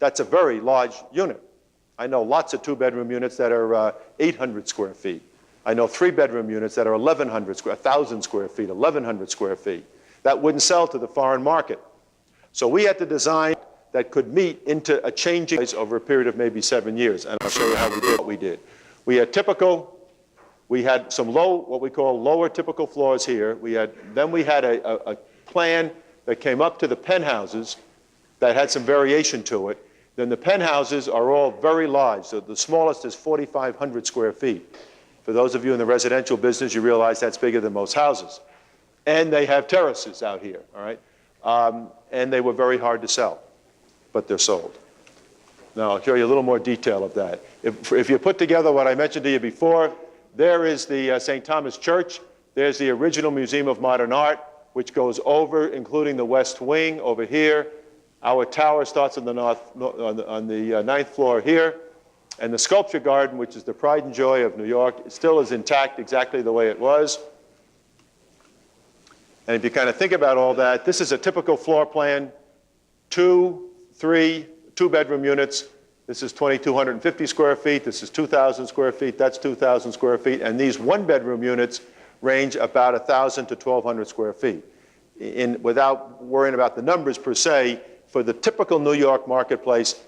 that's a very large unit. I know lots of 2-bedroom units that are 800 square feet. I know 3-bedroom units that are 1,000 square feet, 1,100 square feet. That wouldn't sell to the foreign market. So we had to design that could meet into a changing place over a period of maybe 7 years. And I'll show you how we did what we did. We had some what we call lower typical floors here. Then we had a plan that came up to the penthouses that had some variation to it. Then the penthouses are all very large. So the smallest is 4,500 square feet. For those of you in the residential business, you realize that's bigger than most houses. And they have terraces out here, all right? And they were very hard to sell, but they're sold. Now, I'll show you a little more detail of that. If you put together what I mentioned to you before, there is the St. Thomas Church. There's the original Museum of Modern Art, which goes over, including the West Wing over here. Our tower starts on the 9th floor here. And the Sculpture Garden, which is the pride and joy of New York, still is intact exactly the way it was. And if you kind of think about all that, this is a typical floor plan. 2-bedroom units. This is 2,250 square feet. This is 2,000 square feet. That's 2,000 square feet. And these 1-bedroom units range about 1,000 to 1,200 square feet. Without worrying about the numbers per se, for the typical New York marketplace,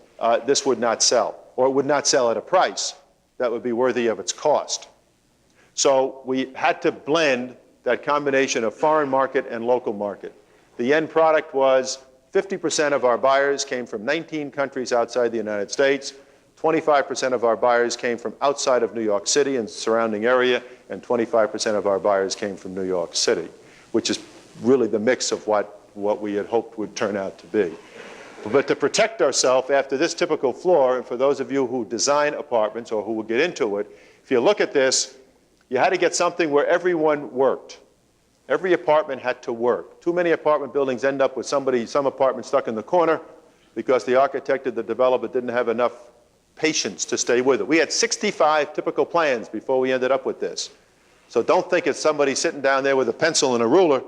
this would not sell, or it would not sell at a price that would be worthy of its cost. So we had to blend that combination of foreign market and local market. The end product was 50% of our buyers came from 19 countries outside the United States, 25% of our buyers came from outside of New York City and surrounding area, and 25% of our buyers came from New York City, which is really the mix of what we had hoped would turn out to be. But to protect ourselves after this typical floor, and for those of you who design apartments or who will get into it, if you look at this, you had to get something where everyone worked. Every apartment had to work. Too many apartment buildings end up with some apartment stuck in the corner because the architect or the developer didn't have enough patience to stay with it. We had 65 typical plans before we ended up with this. So don't think it's somebody sitting down there with a pencil and a ruler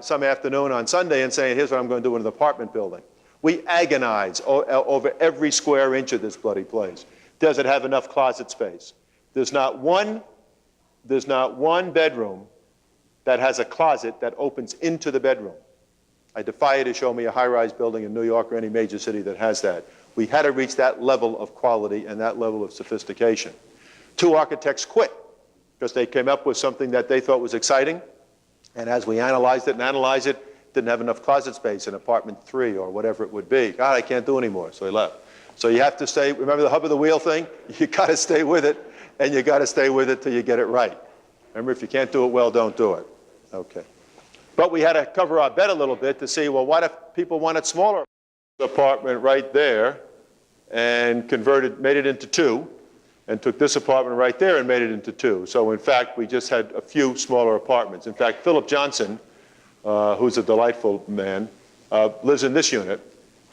some afternoon on Sunday and saying, here's what I'm going to do in an apartment building. We agonize over every square inch of this bloody place. Does it have enough closet space? There's not one bedroom that has a closet that opens into the bedroom. I defy you to show me a high-rise building in New York or any major city that has that. We had to reach that level of quality and that level of sophistication. 2 architects quit because they came up with something that they thought was exciting, and as we analyzed it, didn't have enough closet space in apartment 3 or whatever it would be. God, I can't do anymore, so they left. So you have to stay, remember the hub of the wheel thing? You got to stay with it, and you got to stay with it till you get it right. Remember, if you can't do it well, don't do it. Okay. But we had to cover our bet a little bit to see, well, what if people wanted smaller apartment right there and made it into 2, and took this apartment right there and made it into 2. So in fact, we just had a few smaller apartments. In fact, Philip Johnson, who's a delightful man, lives in this unit.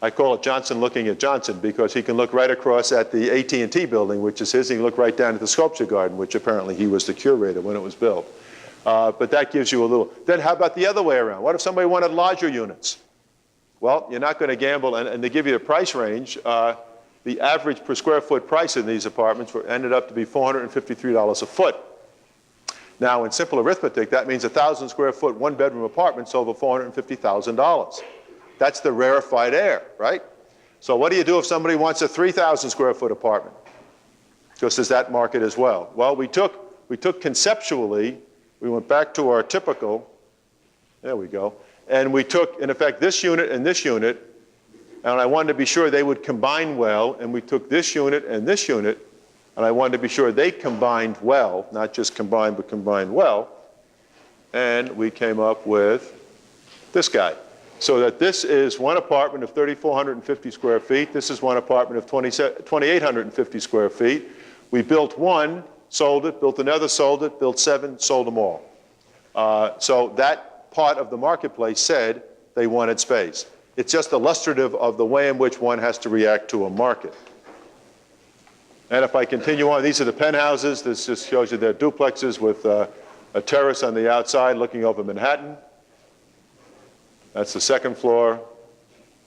I call it Johnson looking at Johnson because he can look right across at the AT&T building, which is his. He can look right down at the sculpture garden, which apparently he was the curator when it was built. But that gives you a little. Then how about the other way around? What if somebody wanted larger units? Well, you're not going to gamble. And to give you the price range, the average per square foot price in these apartments ended up to be $453 a foot. Now, in simple arithmetic, that means 1,000 square foot, 1-bedroom apartment sold for $450,000. That's the rarefied air, right? So what do you do if somebody wants a 3,000 square foot apartment? Because there's that market as well. Well, we took conceptually, we went back to our typical, there we go, and we took, in effect, this unit and this unit, and I wanted to be sure they would combine well, and we took this unit, and I wanted to be sure they combined well, not just combined, but combined well, and we came up with this guy. So that this is one apartment of 3,450 square feet. This is one apartment of 2,850 square feet. We built one, sold it, built another, sold it, built 7, sold them all. So that part of the marketplace said they wanted space. It's just illustrative of the way in which one has to react to a market. And if I continue on, these are the penthouses. This just shows you their duplexes with a terrace on the outside looking over Manhattan. That's the 2nd floor.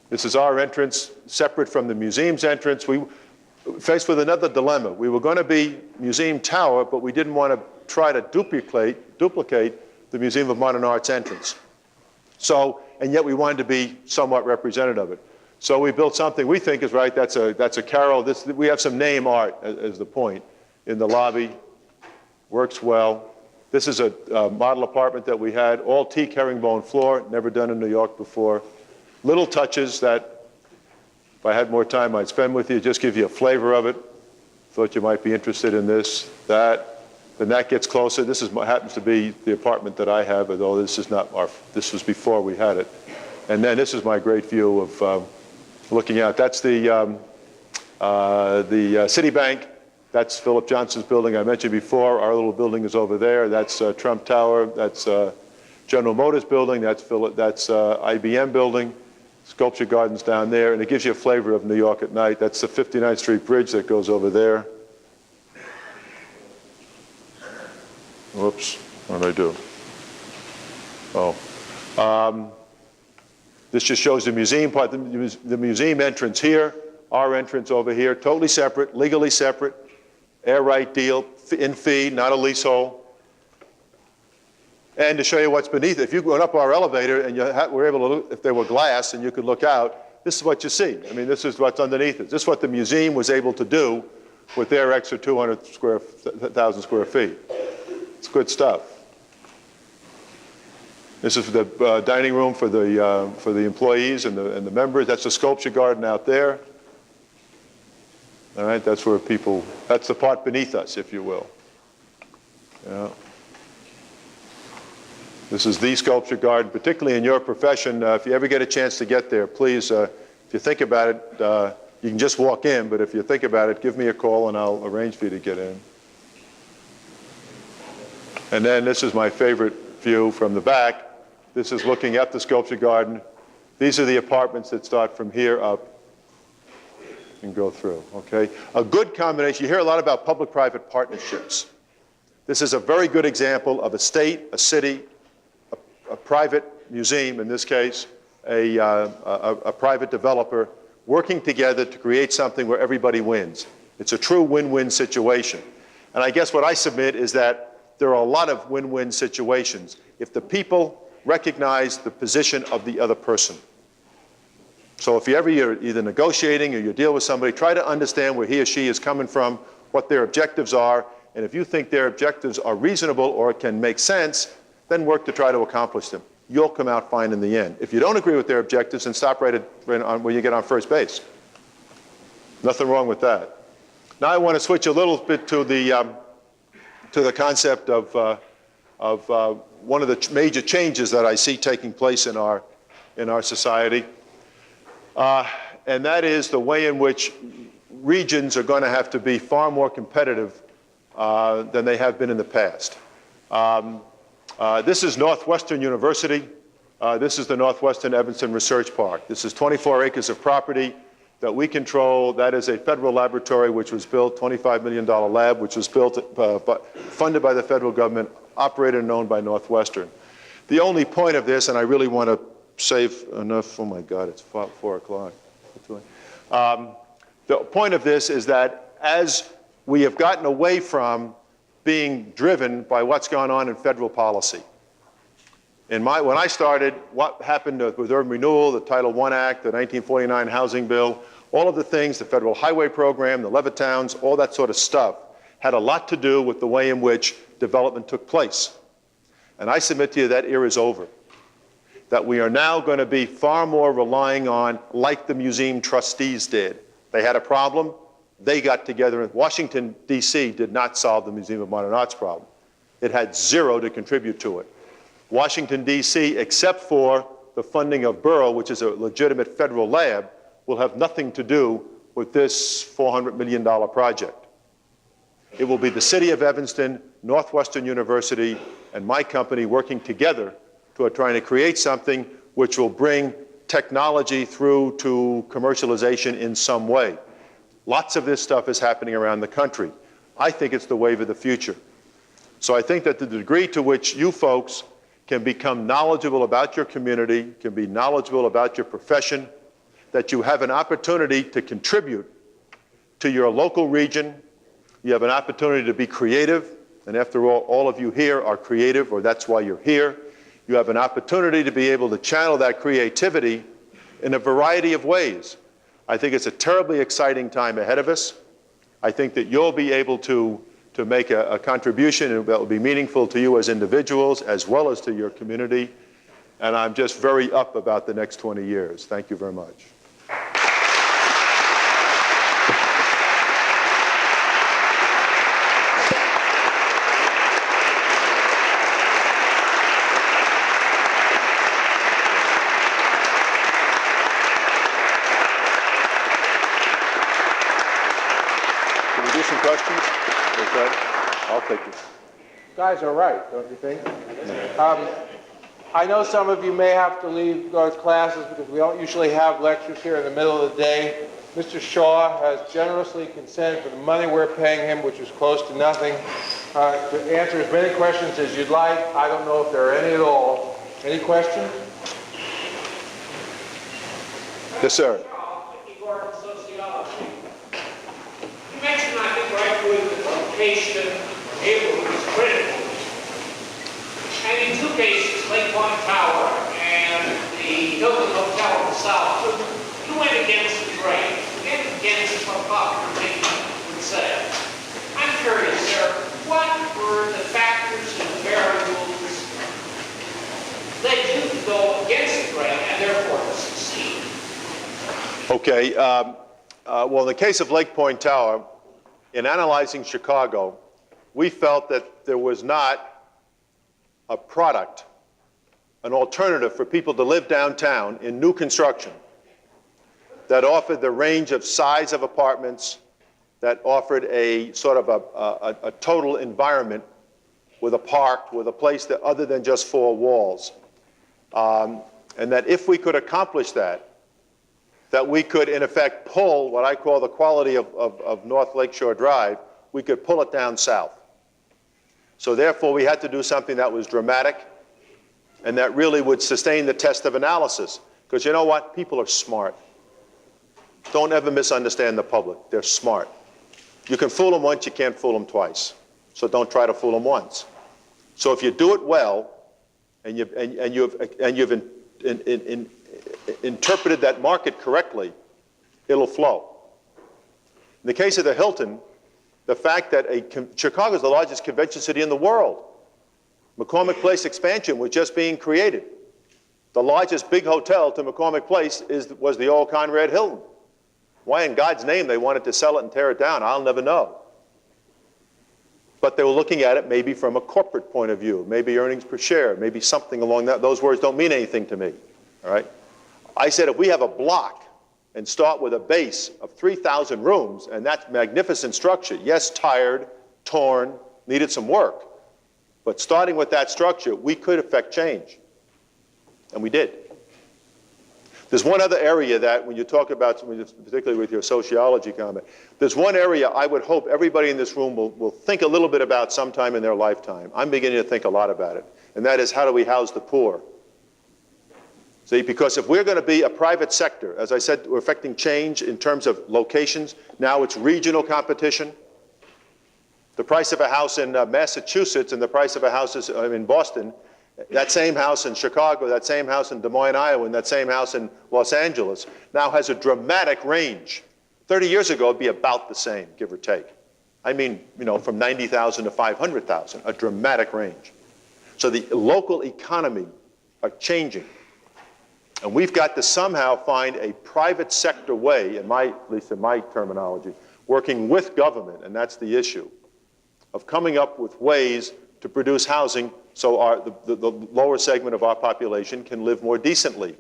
This is our entrance, separate from the museum's entrance. We faced with another dilemma. We were going to be Museum Tower, but we didn't want to try to duplicate the Museum of Modern Art's entrance. So, and yet we wanted to be somewhat representative of it. So we built something we think is right. That's a carol. We have some name art as the point in the lobby. Works well. This is a model apartment that we had, all teak herringbone floor, never done in New York before. Little touches that, if I had more time, I'd spend with you, just give you a flavor of it. Thought you might be interested in this, that. Then that gets closer. This happens to be the apartment that I have, although this is not this was before we had it. And then this is my great view of looking out. That's the Citibank. That's Philip Johnson's building I mentioned before. Our little building is over there. That's Trump Tower. That's General Motors building. That's IBM building. Sculpture Gardens down there. And it gives you a flavor of New York at night. That's the 59th Street Bridge that goes over there. Whoops, what did I do? Oh. This just shows the museum part, the museum entrance here, our entrance over here, totally separate, legally separate, air right deal, in fee, not a leasehold. And to show you what's beneath it, if you went up our elevator and you were able to look, if there were glass and you could look out, this is what you see. I mean, this is what's underneath it. This is what the museum was able to do with their extra 200,000 square feet. It's good stuff. This is the dining room for the employees and the members. That's the sculpture garden out there. All right, that's where people, that's the part beneath us, if you will. Yeah. This is the sculpture garden, particularly in your profession. If you ever get a chance to get there, please, if you think about it, you can just walk in, but if you think about it, give me a call and I'll arrange for you to get in. And then this is my favorite view from the back. This is looking at the sculpture garden. These are the apartments that start from here up and go through, okay? A good combination, you hear a lot about public-private partnerships. This is a very good example of a state, a city, a private museum, in this case, a private developer, working together to create something where everybody wins. It's a true win-win situation. And I guess what I submit is that there are a lot of win-win situations if the people recognize the position of the other person. So if you're either negotiating or you deal with somebody, try to understand where he or she is coming from, what their objectives are, and if you think their objectives are reasonable or can make sense, then work to try to accomplish them. You'll come out fine in the end. If you don't agree with their objectives, then stop right on when you get on first base. Nothing wrong with that. Now I want to switch a little bit to the concept of one of the major changes that I see taking place in our society. And that is the way in which regions are going to have to be far more competitive than they have been in the past. This is Northwestern University. This is the Northwestern Evanston Research Park. This is 24 acres of property that we control. That is a federal laboratory which was built, $25 million lab, which was built, funded by the federal government, operated and owned by Northwestern. The only point of this, and I really want to save enough, oh my God, it's 4 o'clock. The point of this is that as we have gotten away from being driven by what's gone on in federal policy. When I started, what happened with urban renewal, the Title I Act, the 1949 Housing Bill, all of the things, the Federal Highway Program, the Levitowns, all that sort of stuff, had a lot to do with the way in which development took place. And I submit to you that era is over. That we are now going to be far more relying on, like the museum trustees did. They had a problem, they got together. Washington, D.C. did not solve the Museum of Modern Art's problem. It had zero to contribute to it. Washington, D.C., except for the funding of Borough, which is a legitimate federal lab, will have nothing to do with this $400 million project. It will be the city of Evanston, Northwestern University, and my company working together toward trying to create something which will bring technology through to commercialization in some way. Lots of this stuff is happening around the country. I think it's the wave of the future. So I think that the degree to which you folks can become knowledgeable about your community, can be knowledgeable about your profession, that you have an opportunity to contribute to your local region, you have an opportunity to be creative, and after all of you here are creative, or that's why you're here. You have an opportunity to be able to channel that creativity in a variety of ways. I think it's a terribly exciting time ahead of us. I think that you'll be able to make a contribution that will be meaningful to you as individuals as well as to your community. And I'm just very up about the next 20 years. Thank you very much. Questions? Okay, I'll take it. You guys are right, don't you think? I know some of you may have to leave, go to classes, because we don't usually have lectures here in the middle of the day. Mr. Shaw has generously consented for the money we're paying him, which is close to nothing, to answer as many questions as you'd like. I don't know if there are any at all. Any questions? Yes, sir. You mentioned, I think, rightfully, that the location of neighborhood is critical. And in two cases, Lake Point Tower and the Hilton Hotel in the south, you went against the grain, went against what popular thinking would say. I'm curious, sir, what were the factors and variables led you to go against the grain and therefore to succeed? Okay. Well, in the case of Lake Point Tower, in analyzing Chicago, we felt that there was not a product an alternative for people to live downtown in new construction that offered the range of size of apartments, that offered a sort of a total environment with a park, with a place that other than just four walls. And that if we could accomplish that, that we could in effect pull what I call the quality of North Lakeshore Drive, we could pull it down south. So therefore we had to do something that was dramatic and that really would sustain the test of analysis. Because you know what? People are smart. Don't ever misunderstand the public. They're smart. You can fool them once, you can't fool them twice. So don't try to fool them once. So if you do it well, and you've interpreted that market correctly, it'll flow. In the case of the Hilton, the fact that Chicago is the largest convention city in the world. McCormick Place expansion was just being created. The largest big hotel to McCormick Place was the old Conrad Hilton. Why in God's name they wanted to sell it and tear it down, I'll never know. But they were looking at it maybe from a corporate point of view, maybe earnings per share, maybe something along that. Those words don't mean anything to me, all right? I said if we have a block and start with a base of 3,000 rooms, and that magnificent structure, yes, tired, torn, needed some work, but starting with that structure, we could affect change. And we did. There's one other area that when you talk about, particularly with your sociology comment, there's one area I would hope everybody in this room will think a little bit about sometime in their lifetime. I'm beginning to think a lot about it. And that is, how do we house the poor? See, because if we're going to be a private sector, as I said, we're affecting change in terms of locations. Now it's regional competition. The price of a house in Massachusetts and the price of a house in Boston, that same house in Chicago, that same house in Des Moines, Iowa, and that same house in Los Angeles now has a dramatic range. 30 years ago, it'd be about the same, give or take. I mean, you know, from 90,000 to 500,000, a dramatic range. So the local economy are changing. And we've got to somehow find a private sector way, at least in my terminology, working with government, and that's the issue, of coming up with ways to produce housing so the lower segment of our population can live more decently.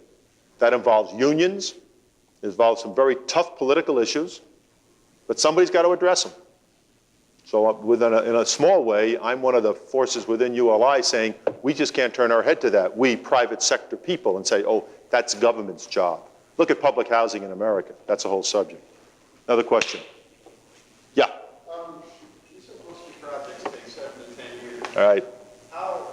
That involves unions, it involves some very tough political issues, but somebody's got to address them. So in a small way, I'm one of the forces within ULI saying, we just can't turn our head to that, we private sector people, and say, oh, that's government's job. Look at public housing in America. That's a whole subject. Another question. Yeah. You said most of the projects take 7 to 10 years. All right. How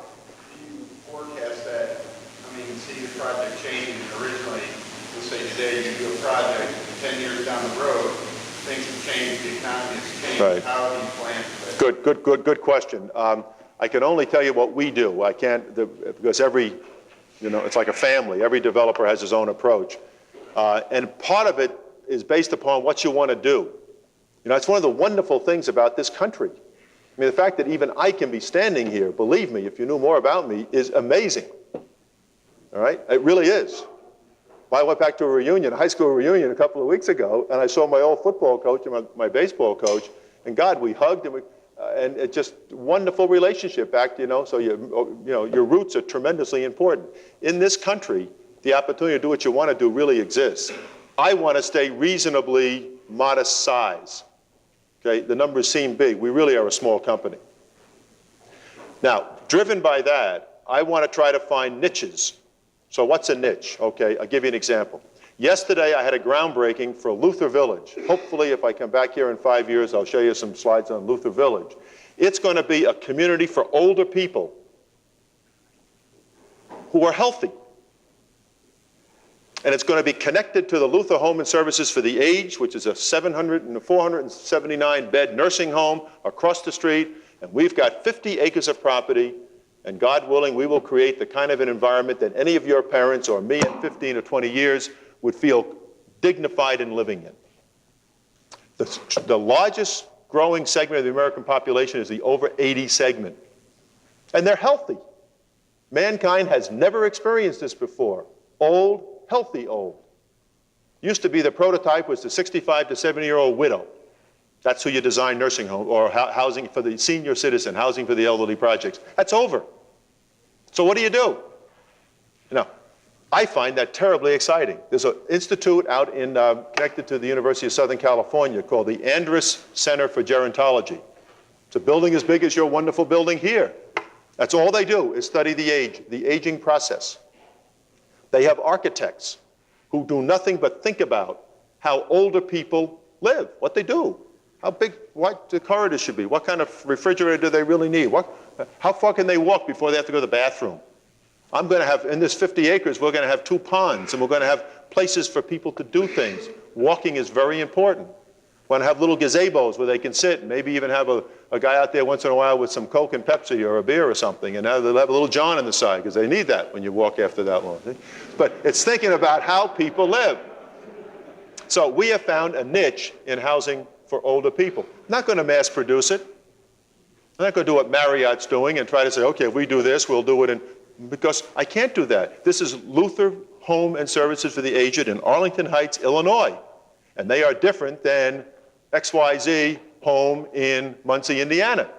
do you forecast that? I mean, you see the project changing. Originally, let's say today you do a project, 10 years down the road, things have changed, the economy has changed. Right. How do you plan for that? Good question. I can only tell you what we do. I can't, because it's like a family. Every developer has his own approach. And part of it is based upon what you want to do. You know, it's one of the wonderful things about this country. I mean, the fact that even I can be standing here, believe me, if you knew more about me, is amazing. All right? It really is. I went back to a high school reunion a couple of weeks ago, and I saw my old football coach and my baseball coach, and God, we hugged, and it's just wonderful relationship back, so your roots are tremendously important. In this country, the opportunity to do what you want to do really exists. I want to stay reasonably modest size. Okay, the numbers seem big. We really are a small company. Now, driven by that, I want to try to find niches. So what's a niche? Okay, I'll give you an example. Yesterday, I had a groundbreaking for Luther Village. Hopefully, if I come back here in 5 years, I'll show you some slides on Luther Village. It's going to be a community for older people who are healthy. And it's going to be connected to the Luther Home and Services for the Aged, which is a 479-bed nursing home across the street. And we've got 50 acres of property. And God willing, we will create the kind of an environment that any of your parents or me in 15 or 20 years would feel dignified in living in. The largest growing segment of the American population is the over 80 segment. And they're healthy. Mankind has never experienced this before. Old, healthy old. Used to be the prototype was the 65 to 70-year-old widow. That's who you design nursing home or housing for the senior citizen, housing for the elderly projects. That's over. So what do? Now, I find that terribly exciting. There's an institute out in, connected to the University of Southern California called the Andrus Center for Gerontology. It's a building as big as your wonderful building here. That's all they do is study the aging process. They have architects who do nothing but think about how older people live, what they do, how big, what the corridors should be, what kind of refrigerator do they really need, how far can they walk before they have to go to the bathroom. I'm going to have, in this 50 acres, we're going to have 2 ponds, and we're going to have places for people to do things. Walking is very important. We're going to have little gazebos where they can sit, and maybe even have a guy out there once in a while with some Coke and Pepsi or a beer or something, and they'll have a little John on the side, because they need that when you walk after that long. But it's thinking about how people live. So we have found a niche in housing for older people. I'm not going to mass produce it. I'm not going to do what Marriott's doing and try to say, okay, if we do this, we'll do it in, because I can't do that. This is Luther Home and Services for the Aged in Arlington Heights, Illinois. And they are different than XYZ Home in Muncie, Indiana.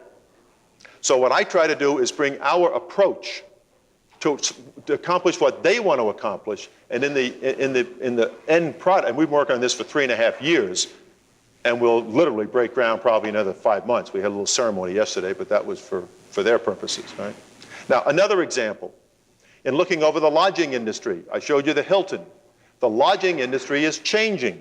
So what I try to do is bring our approach to accomplish what they want to accomplish, and in the end product, and we've been working on this for 3.5 years, and we'll literally break ground probably another 5 months. We had a little ceremony yesterday, but that was for their purposes, right? Now, another example, in looking over the lodging industry, I showed you the Hilton. The lodging industry is changing.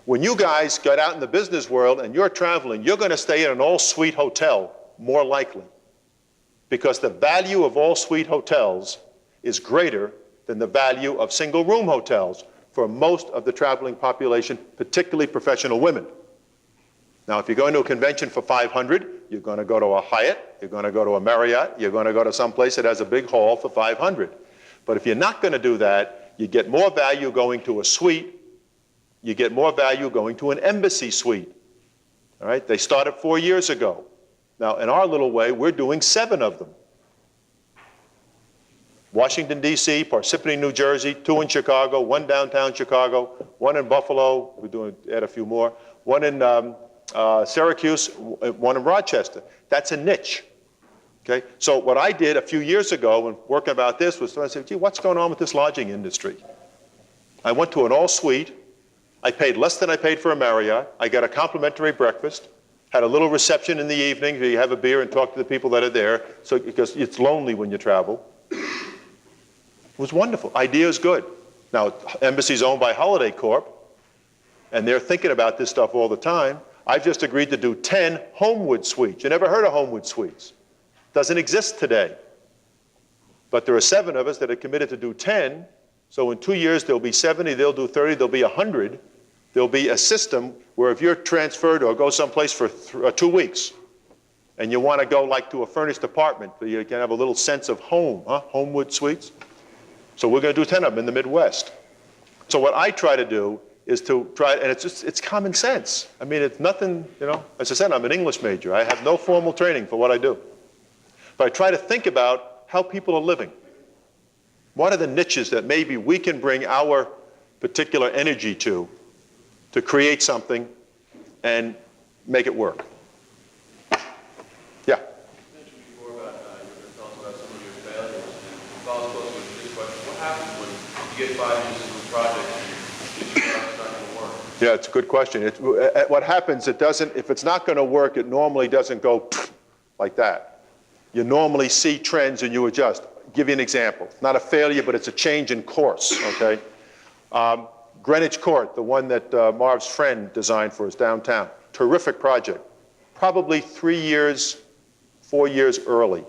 When you guys get out in the business world and you're traveling, you're going to stay in an all-suite hotel, more likely, because the value of all-suite hotels is greater than the value of single-room hotels for most of the traveling population, particularly professional women. Now, if you're going to a convention for 500, you're going to go to a Hyatt, you're going to go to a Marriott, you're going to go to some place that has a big hall for 500. But if you're not going to do that, you get more value going to a suite. You get more value going to an embassy suite. All right? They started 4 years ago. Now, in our little way, we're doing 7 of them. Washington, D.C., Parsippany, New Jersey, 2 in Chicago, 1 downtown Chicago, 1 in Buffalo, we're doing, add a few more, 1 in Syracuse, 1 in Rochester. That's a niche. Okay? So what I did a few years ago when working about this was I said, gee, what's going on with this lodging industry? I went to an all-suite. I paid less than I paid for a Marriott. I got a complimentary breakfast, had a little reception in the evening where you have a beer and talk to the people that are there, so, because it's lonely when you travel. It was wonderful. Idea is good. Now, Embassy's owned by Holiday Corp, and they're thinking about this stuff all the time. I've just agreed to do 10 Homewood suites. You never heard of Homewood suites. Doesn't exist today. But there are 7 of us that are committed to do 10. So in 2 years, there'll be 70, they'll do 30, there'll be 100. There'll be a system where if you're transferred or go someplace for 2 weeks, and you want to go like to a furnished apartment, so you can have a little sense of home, huh? Homewood suites. So we're going to do 10 of them in the Midwest. So what I try to do is to try, and it's common sense. I mean, it's nothing, you know, as I said, I'm an English major. I have no formal training for what I do. But I try to think about how people are living. What are the niches that maybe we can bring our particular energy to create something and make it work? Yeah? You mentioned before about, you were telling us about some of your failures, and follow close with this question. What happens when you get 5 years into a project and it's not going to work? Yeah, it's a good question. What happens, it doesn't, if it's not going to work, it normally doesn't go like that. You normally see trends and you adjust. Give you an example. Not a failure, but it's a change in course, okay? Greenwich Court, the one that Marv's friend designed for us downtown. Terrific project. Probably 3 years, 4 years early.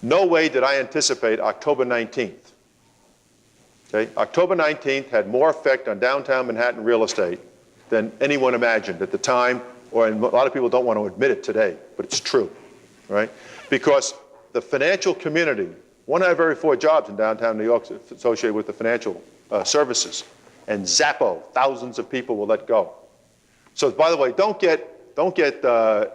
No way did I anticipate October 19th. Okay? October 19th had more effect on downtown Manhattan real estate than anyone imagined at the time, and a lot of people don't want to admit it today, but it's true, right? Because the financial community, 1 out of every 4 jobs in downtown New York is associated with the financial services. And Zappo, thousands of people will let go. So by the way, don't get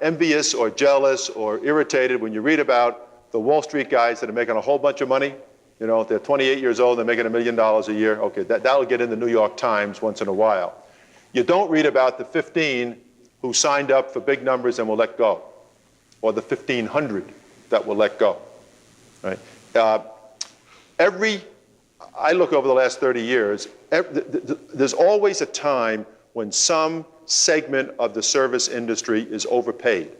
envious or jealous or irritated when you read about the Wall Street guys that are making a whole bunch of money. You know, they're 28 years old, they're making $1 million a year. Okay, that'll get in the New York Times once in a while. You don't read about the 15 who signed up for big numbers and will let go, or the 1,500 that will let go, right? I look over the last 30 years, there's always a time when some segment of the service industry is overpaid.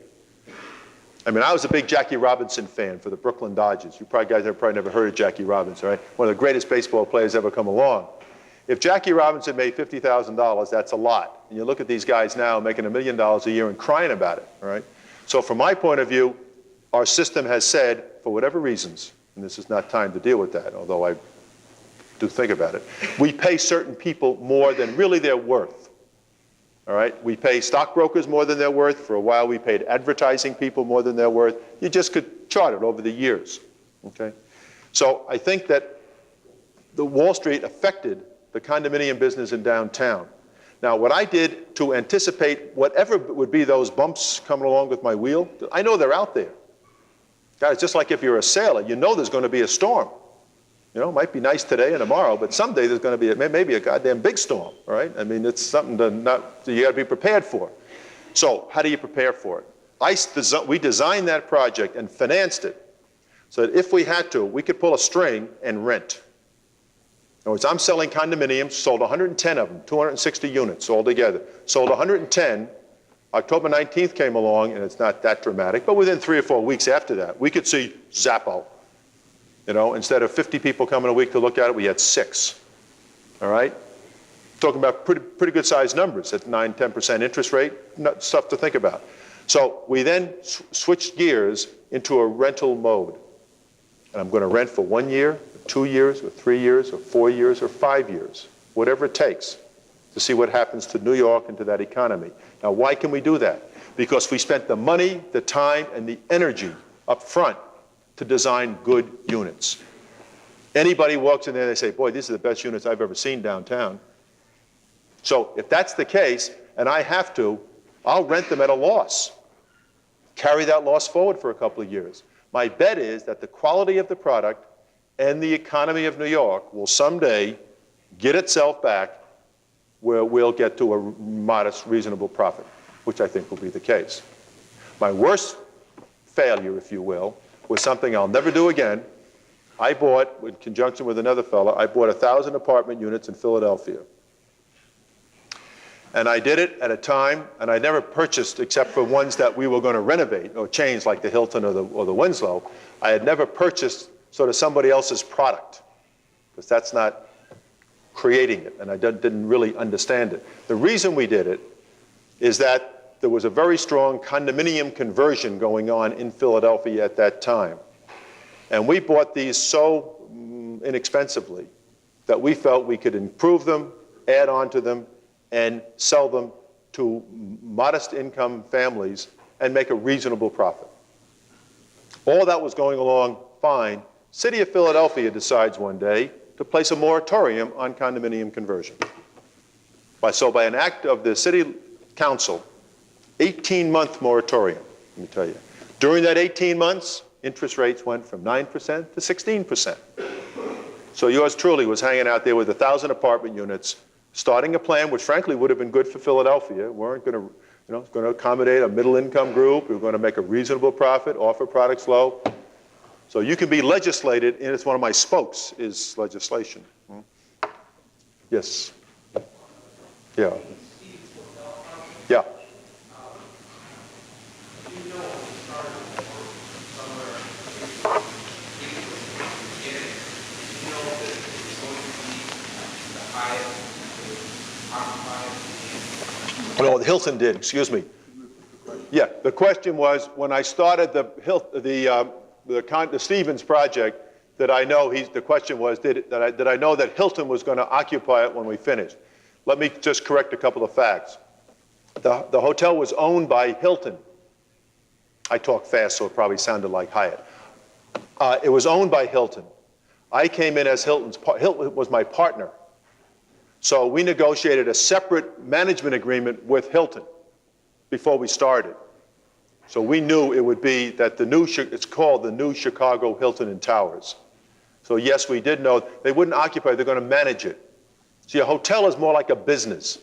I mean, I was a big Jackie Robinson fan for the Brooklyn Dodgers. You guys have probably never heard of Jackie Robinson, right? One of the greatest baseball players ever come along. If Jackie Robinson made $50,000, that's a lot. And you look at these guys now making $1 million a year and crying about it, all right? So from my point of view, our system has said, for whatever reasons, and this is not time to deal with that, although I do think about it, we pay certain people more than really they're worth. All right? We pay stockbrokers more than they're worth. For a while, we paid advertising people more than they're worth. You just could chart it over the years. Okay? So I think that the Wall Street affected the condominium business in downtown. Now, what I did to anticipate whatever would be those bumps coming along with my wheel, I know they're out there. Guys, just like if you're a sailor, you know there's going to be a storm. You know, it might be nice today and tomorrow, but someday there's going to be maybe a goddamn big storm, all right? I mean, it's something you got to be prepared for. So how do you prepare for it? We designed that project and financed it so that if we had to, we could pull a string and rent. In other words, I'm selling condominiums, sold 110 of them, 260 units altogether. Sold 110. October 19th came along, and it's not that dramatic, but within 3 or 4 weeks after that, we could see Zappo. You know, instead of 50 people coming a week to look at it, we had 6. All right? Talking about pretty good sized numbers at 9, 10% interest rate, stuff to think about. So we then switched gears into a rental mode. And I'm going to rent for 1 year, 2 years, or 3 years, or 4 years, or 5 years, whatever it takes to see what happens to New York and to that economy. Now, why can we do that? Because we spent the money, the time, and the energy up front to design good units. Anybody walks in there and they say, boy, these are the best units I've ever seen downtown. So if that's the case, and I have to, I'll rent them at a loss. Carry that loss forward for a couple of years. My bet is that the quality of the product and the economy of New York will someday get itself back where we'll get to a modest, reasonable profit, which I think will be the case. My worst failure, if you will, was something I'll never do again. I bought, in conjunction with another fellow, I bought 1,000 apartment units in Philadelphia. And I did it at a time, and I never purchased, except for ones that we were going to renovate or change, like the Hilton or the Winslow. I had never purchased sort of somebody else's product, because that's not creating it, and I didn't really understand it. The reason we did it is that there was a very strong condominium conversion going on in Philadelphia at that time. And we bought these so inexpensively that we felt we could improve them, add on to them, and sell them to modest income families and make a reasonable profit. All that was going along fine. City of Philadelphia decides one day to place a moratorium on condominium conversion. So by an act of the city council, 18-month moratorium, let me tell you. During that 18 months, interest rates went from 9% to 16%. So yours truly was hanging out there with 1,000 apartment units, starting a plan which frankly would have been good for Philadelphia. We weren't going to, it's going to accommodate a middle income group. We were going to make a reasonable profit, offer products low. So you can be legislated, and it's one of my spokes is legislation. Yes. Yeah. Yeah. No, the Hilton did, excuse me. Yeah, the question was, when I started the Stevens project, did I know, the question was, did I know that Hilton was going to occupy it when we finished? Let me just correct a couple of facts. The hotel was owned by Hilton. I talk fast, so it probably sounded like Hyatt. It was owned by Hilton. I came in as Hilton was my partner. So we negotiated a separate management agreement with Hilton before we started. So we knew it would be that it's called the new Chicago Hilton and Towers. So yes, we did know they wouldn't occupy, they're going to manage it. See, a hotel is more like a business.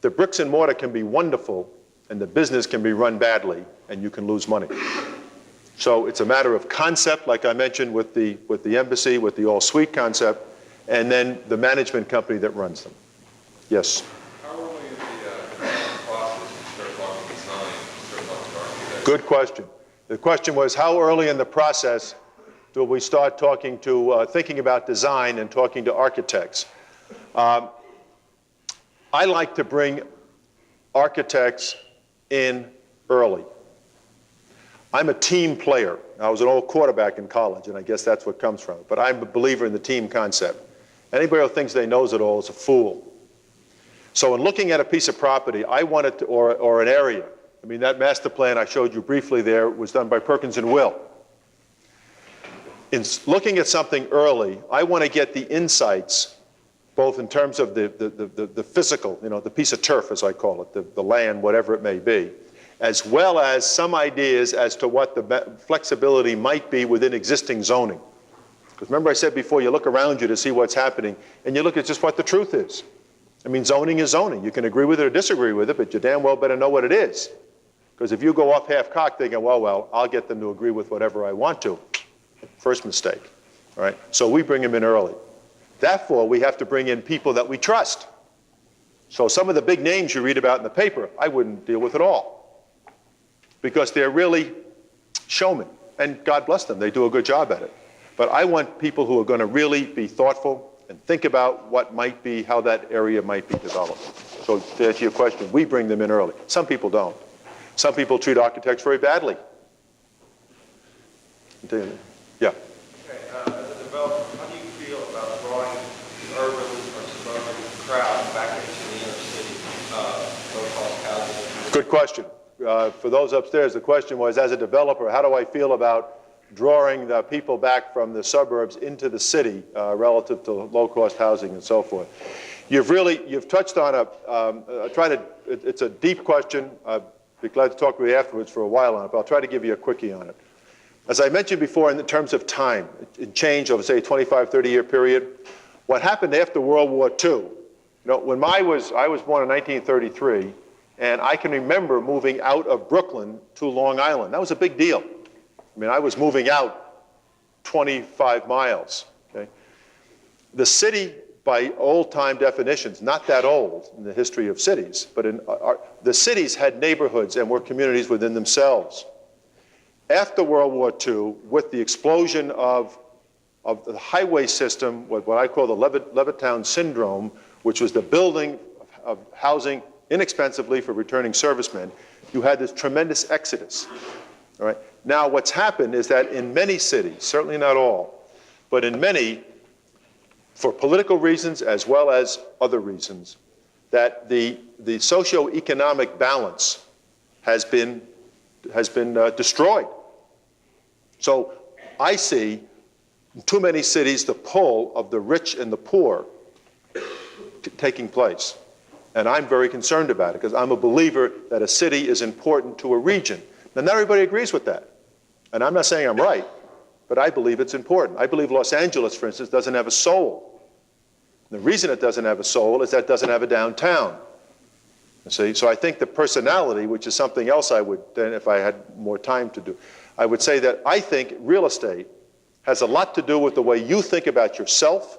The bricks and mortar can be wonderful, and the business can be run badly, and you can lose money. So it's a matter of concept, like I mentioned with the embassy, with the all-suite concept, and then the management company that runs them. Yes? How early in the process you start talking design, start talking architecture? Good question. The question was, how early in the process do we start talking to, thinking about design and talking to architects? I like to bring architects in early. I'm a team player. I was an old quarterback in college, and I guess that's what comes from it. But I'm a believer in the team concept. Anybody who thinks they knows it all is a fool. So in looking at a piece of property, I wanted to, or an area. I mean, that master plan I showed you briefly there was done by Perkins and Will. In looking at something early, I want to get the insights, both in terms of the physical, you know, the piece of turf, as I call it, the land, whatever it may be, as well as some ideas as to what the flexibility might be within existing zoning. Because remember I said before, you look around you to see what's happening, and you look at just what the truth is. I mean, zoning is zoning. You can agree with it or disagree with it, but you damn well better know what it is. Because if you go off half-cocked thinking, well, I'll get them to agree with whatever I want to, first mistake, all right? So we bring them in early. Therefore, we have to bring in people that we trust. So some of the big names you read about in the paper, I wouldn't deal with at all. Because they're really showmen, and God bless them, they do a good job at it. But I want people who are going to really be thoughtful and think about what might be, how that area might be developed. So to answer your question, we bring them in early. Some people don't. Some people treat architects very badly. Yeah. Okay, as a developer, how do you feel about drawing the urban or suburban crowd back into the inner city, low-cost housing? Good question. For those upstairs, the question was, as a developer, how do I feel about drawing the people back from the suburbs into the city relative to low-cost housing and so forth? You've touched on it's a deep question. I'd be glad to talk with you afterwards for a while on it, but I'll try to give you a quickie on it. As I mentioned before, in terms of time, it changed over, say, a 25, 30-year period. What happened after World War II, you know, when I was born in 1933, and I can remember moving out of Brooklyn to Long Island. That was a big deal. I mean, I was moving out 25 miles. Okay? The city, by old-time definitions, not that old in the history of cities, but the cities had neighborhoods and were communities within themselves. After World War II, with the explosion of the highway system, what I call the Levittown syndrome, which was the building of housing inexpensively for returning servicemen, you had this tremendous exodus. All right? Now, what's happened is that in many cities, certainly not all, but in many, for political reasons as well as other reasons, that the socioeconomic balance has been destroyed. So I see in too many cities the pull of the rich and the poor taking place. And I'm very concerned about it because I'm a believer that a city is important to a region. Now, not everybody agrees with that. And I'm not saying I'm right, but I believe it's important. I believe Los Angeles, for instance, doesn't have a soul. The reason it doesn't have a soul is that it doesn't have a downtown. You see? So I think the personality, which is something else I would, then if I had more time to do, I would say that I think real estate has a lot to do with the way you think about yourself.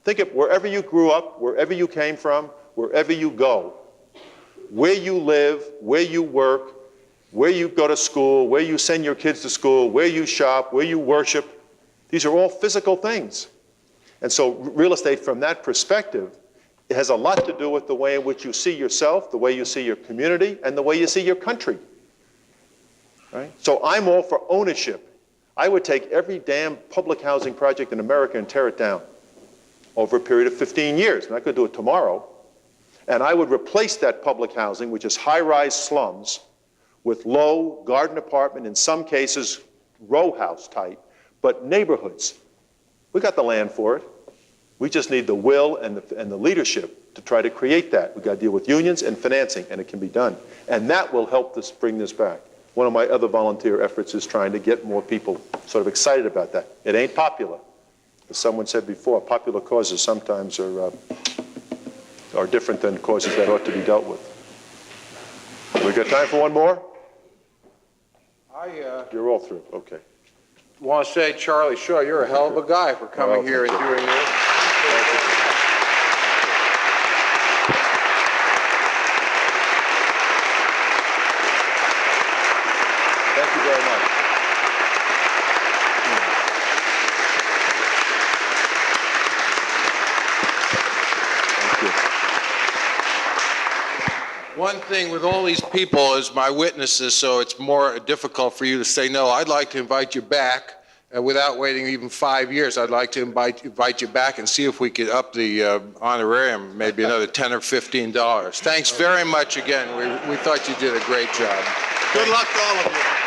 Think of wherever you grew up, wherever you came from, wherever you go, where you live, where you work, where you go to school, where you send your kids to school, where you shop, where you worship. These are all physical things. And so real estate from that perspective, it has a lot to do with the way in which you see yourself, the way you see your community, and the way you see your country. Right? So I'm all for ownership. I would take every damn public housing project in America and tear it down over a period of 15 years. I'm not going to do it tomorrow. And I would replace that public housing, which is high-rise slums, with low garden apartment, in some cases row house type, but neighborhoods. We got the land for it. We just need the will and the leadership to try to create that. We've got to deal with unions and financing, and it can be done. And that will help us bring this back. One of my other volunteer efforts is trying to get more people sort of excited about that. It ain't popular. As someone said before, popular causes sometimes are different than causes that ought to be dealt with. We got time for one more? You're all through, okay. want to say, Charlie Shaw, you're a hell of a guy for coming here and doing this. Thank you very much. Thank you. One thing with all these people as my witnesses, so it's more difficult for you to say no. I'd like to invite you back without waiting even 5 years. I'd like to invite you back and see if we could up the honorarium, maybe another $10 or $15. Thanks very much again. We thought you did a great job. Good luck to all of you.